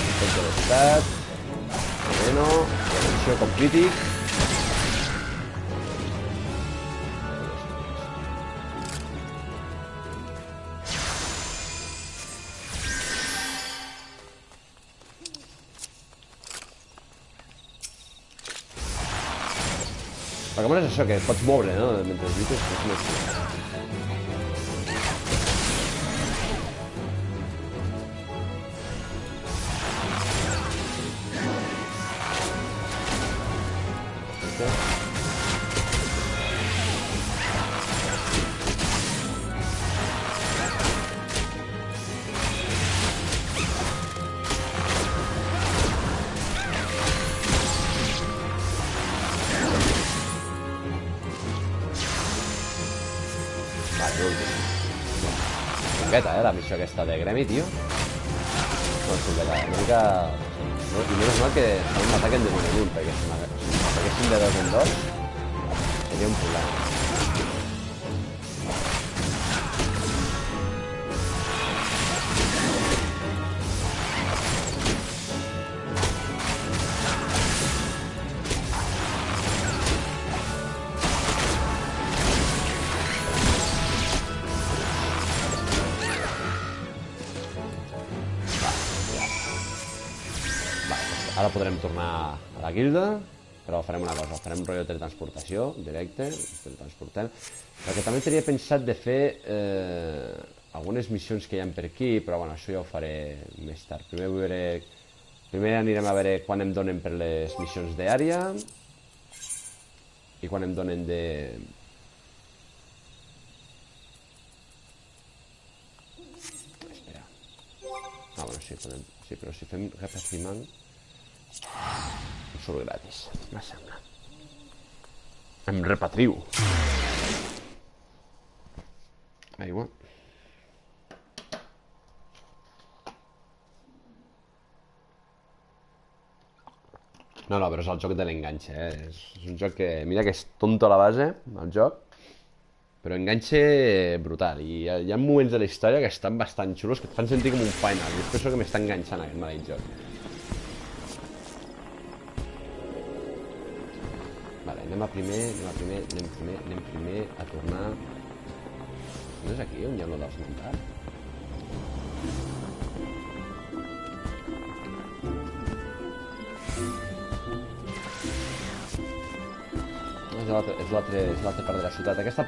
Speaker 1: Efecte d'estat, veneno, reacció com crític. El que mola és això, que pots moure, no? Mentre lluites, és molt xulo. Xungueta, la missió aquesta de gremi, tio. No, xungueta, una mica... I menys mal que no m'ataquen de 1 en 1, perquè si m'ataquessin de 2 en 2 seria un problema. Ara podrem tornar a la guilda, però farem una cosa, farem un rotllo de teletransportació directe, teletransportem, perquè també tenia pensat de fer algunes missions que hi ha per aquí, però bueno, això ja ho faré més tard. Primer anirem a veure quan em donen per les missions d'àrea i quan em donen de... Espera. Ah, bueno, sí, podem... Sí, però si fem repacimant... Em surt gratis, me sembla. Em repatriu. Aigua. No, però és el joc de l'enganxe, És un joc que... Mira que és tonto a la base, el joc, però enganxe brutal. I hi ha moments de la història que estan bastant xulos, que et fan sentir com un final. I és per això que m'està enganxant aquest maleït joc. Vale, anem primer a tornar... No és aquí on hi ha lo dels mandats? És l'altra part de la ciutat. Aquesta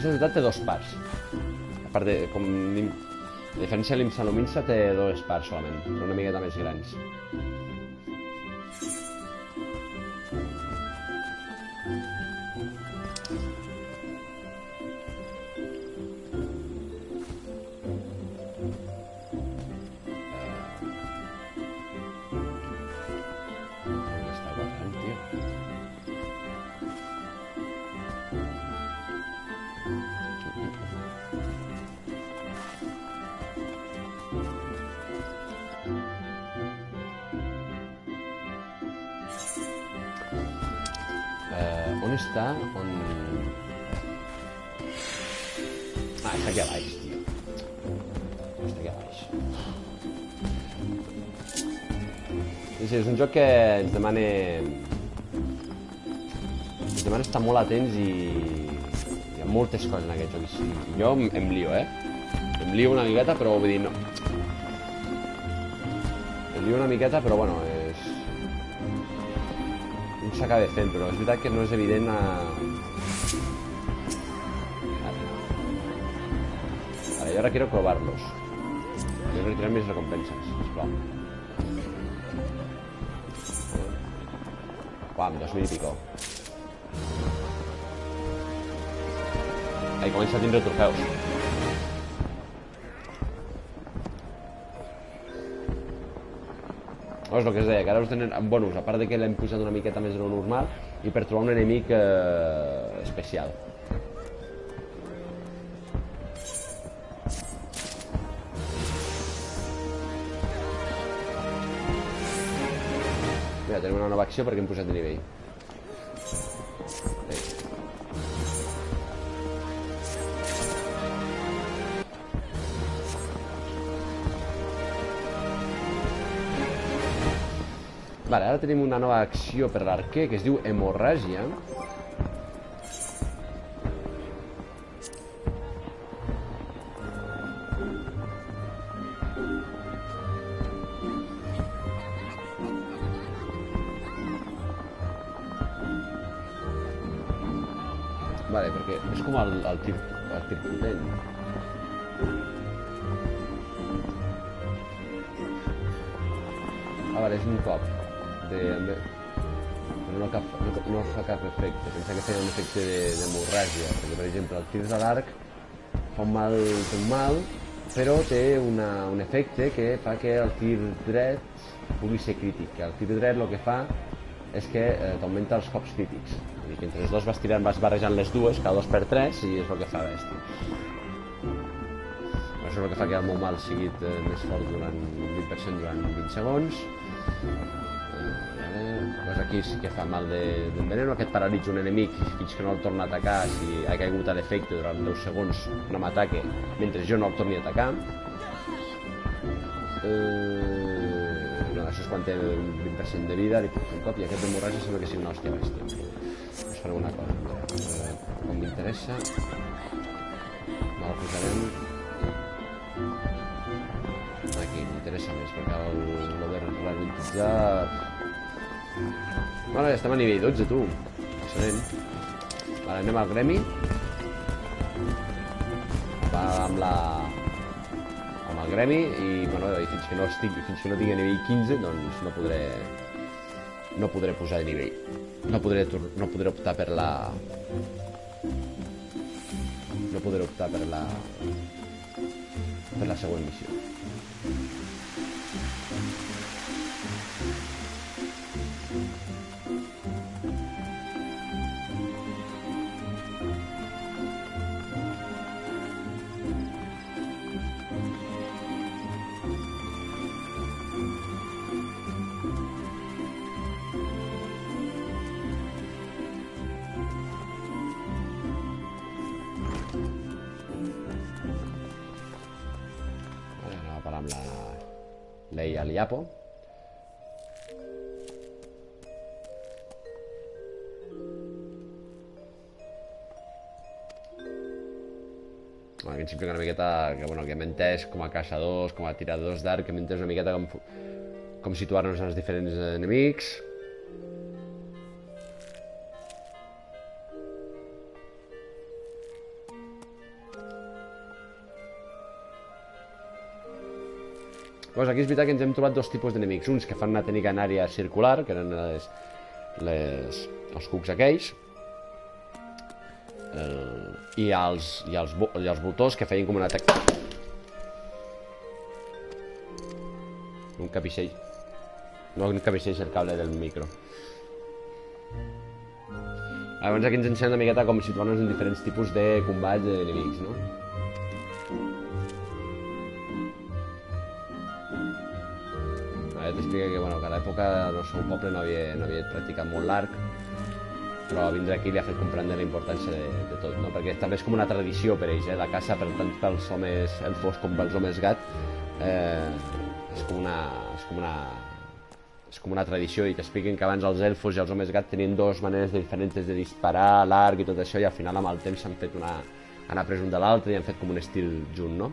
Speaker 1: ciutat té dues parts. A part de... A diferència de l'Imsa Luminsa té dues parts solament, però una miqueta més grans. On està? On... Ah, està aquí a baix, tio. Està aquí a baix. Sí, és un joc que ens demana... Ens demana estar molt atents i... Hi ha moltes coses en aquest joc. I jo em lio, Em lio una miqueta, però vull dir, no. Em lio una miqueta, però bueno, s'acaba fent, però és veritat que no és evident a... Vale, yo ahora quiero probarlos. Quiero retirar mis recompensas, sisplau. Pam, 2000 y pico. Ahí comença a tindre trofeus. És el que es deia, que ara us tenen bonus, a part de que l'hem pujat una miqueta més de lo normal, i per trobar un enemic especial. Mira, tenim una nova acció perquè hem pujat de nivell. Vale, ara tenim una nova acció per l'arquer que es diu hemorràgia. Vale, perquè és com el tir potent. Ah, vale, és un cop. Però no fa cap efecte. Pensa que feia un efecte d'hemorràgia, perquè per exemple el tir de l'arc fa un mal, però té un efecte que fa que el tir dret pugui ser crític. El tir dret el que fa és que t'augmenta els cops crítics. Vull dir que entre els dos vas barrejant les dues, cada 2 per 3, i és el que fa bèstia. Això és el que fa que el meu mal sigui més fort durant un 20% durant 20 segons. Pues aquí sí que fa mal d'enveneno, aquest paralitza un enemic fins que no el torna a atacar si ha caigut a l'efecte durant 10 segons no m'ataque mentre jo no el torni a atacar. No, això és quan té un 20% de vida, li puc fer un cop, i aquest d'hemorràgia sembla que sigui una hòstia bèstia. Us faré una cosa, com m'interessa no el posarem aquí, m'interessa més perquè el de ralentitzar... Bueno, ja estem a nivell 12, tu. Excel·lent. Vale, anem al gremi. Va amb la al gremi i, bueno, fins que no tingui nivell 15 doncs no podré pujar de nivell. No podré optar per la... No podré optar per la següent missió. Leia el Iapo. Aquí ens explica una miqueta que hem entès com a caçadors, com a tiradors d'arc, hem entès una miqueta com situar-nos en els diferents enemics. Doncs aquí és veritat que ens hem trobat dos tipus d'enemics. Uns que fan una tècnica en àrea circular, que eren els cucs aquells, i els voltors que feien com un atac. Un capixell. No un capixell, el cable del micro. Llavors aquí ens ensenya una miqueta com situar-nos en diferents tipus de combats d'enemics, no? T'explica que, bueno, que a l'època el seu poble no havia practicat molt l'arc, però vindre aquí li ha fet comprendre la importància de tot, no? Perquè també és com una tradició per ells, la caça, per tant, pels homes elfos com pels homes gat, és com una tradició, i t'expliquen que abans els elfos i els homes gat tenien dues maneres diferents de disparar, l'arc i tot això, i al final amb el temps han après un de l'altre i han fet com un estil junt, no?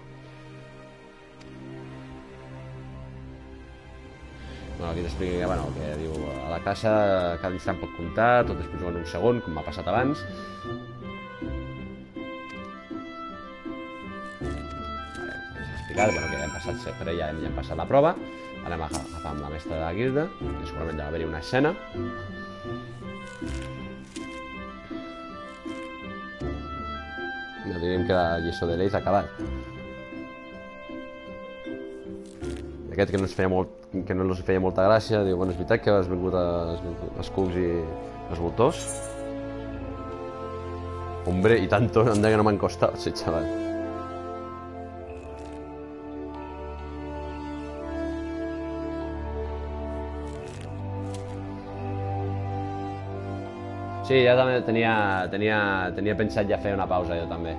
Speaker 1: Aquí t'explica que, bueno, que diu, a la caça cada instant pot comptar, tot es juga en un segon, com m'ha passat abans. Ens ha explicat, bueno, que hem passat per ella, ja hem passat la prova. Anem a agafar amb la mestra de la guilda, que segurament ha d'haver-hi una escena. Ja diríem que la lliçó de lleis ha acabat. Aquest que no els feia molta gràcia, diu, bueno, és veritat que has vingut els cucs i els voltors? Hombre, y tanto, anda que no m'han costat, sí, xaval. Sí, ja també tenia pensat ja fer una pausa, jo també.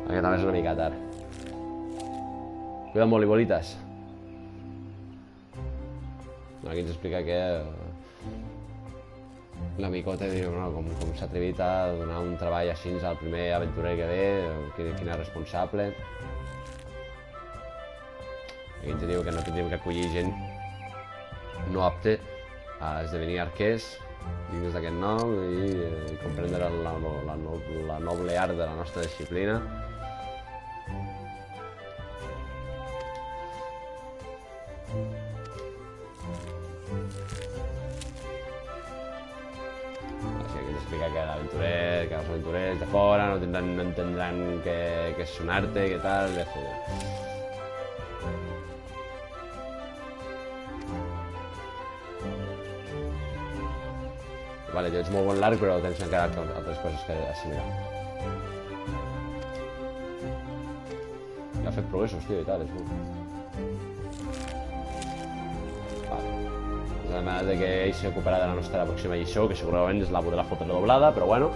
Speaker 1: Perquè també és una mica tard. Cuida't molt, Ibolites. Aquí ens explica que l'amicote diu, no, com s'ha atrevit a donar un treball així al primer aventurer que ve, quin és responsable. Aquí ens diu que no tindríem que acollir gent no apte a esdevenir arquers dins d'aquest nom i comprendre la noble art de la nostra disciplina. Que els aventurers de fora no entendran què és un arte, què tal, etc. Vale, ets molt bon l'arc, però tens encara altres coses que assimilar. Ja ha fet progressos, tio, i tal, és bo. La manera que ell s'ocuparà de la nostra pròxima lliçó, que segurament és la podrà fotre doblada, però bueno.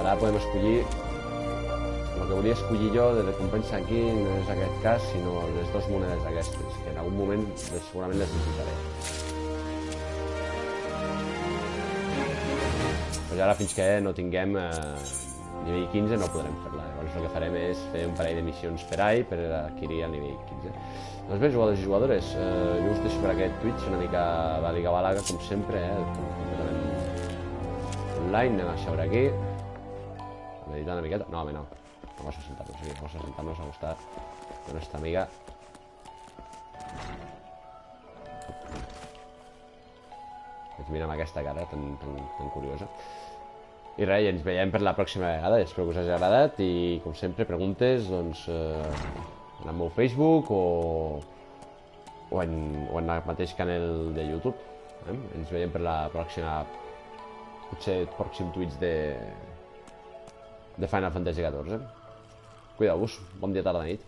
Speaker 1: Ara podem escollir... El que volia escollir jo de recompensa aquí no és aquest cas, sinó les dues monedes aquestes, que en algun moment segurament les necessitaré. Però ara fins que no tinguem Nivell 15 no podrem fer-la, llavors el que farem és fer un parell de missions per all per adquirir el nivell 15. Doncs bé, jugadors i jugadores, jo us deixo per aquest Twitch una mica baliga-balaga, com sempre, completament online. Anem a seure aquí, a meditar una miqueta. No, home, no. Vamos a sentarnos aquí, vamos a sentarnos a gustar con esta amiga. Ens mira amb aquesta cara tan curiosa. I res, ens veiem per la pròxima vegada. Espero que us hagi agradat i, com sempre, preguntes doncs, en el meu Facebook o en el mateix canal de YouTube. Ens veiem per la pròxima, potser pròxim Twitch de Final Fantasy XIV. Cuideu-vos, bon dia, tarda, nit.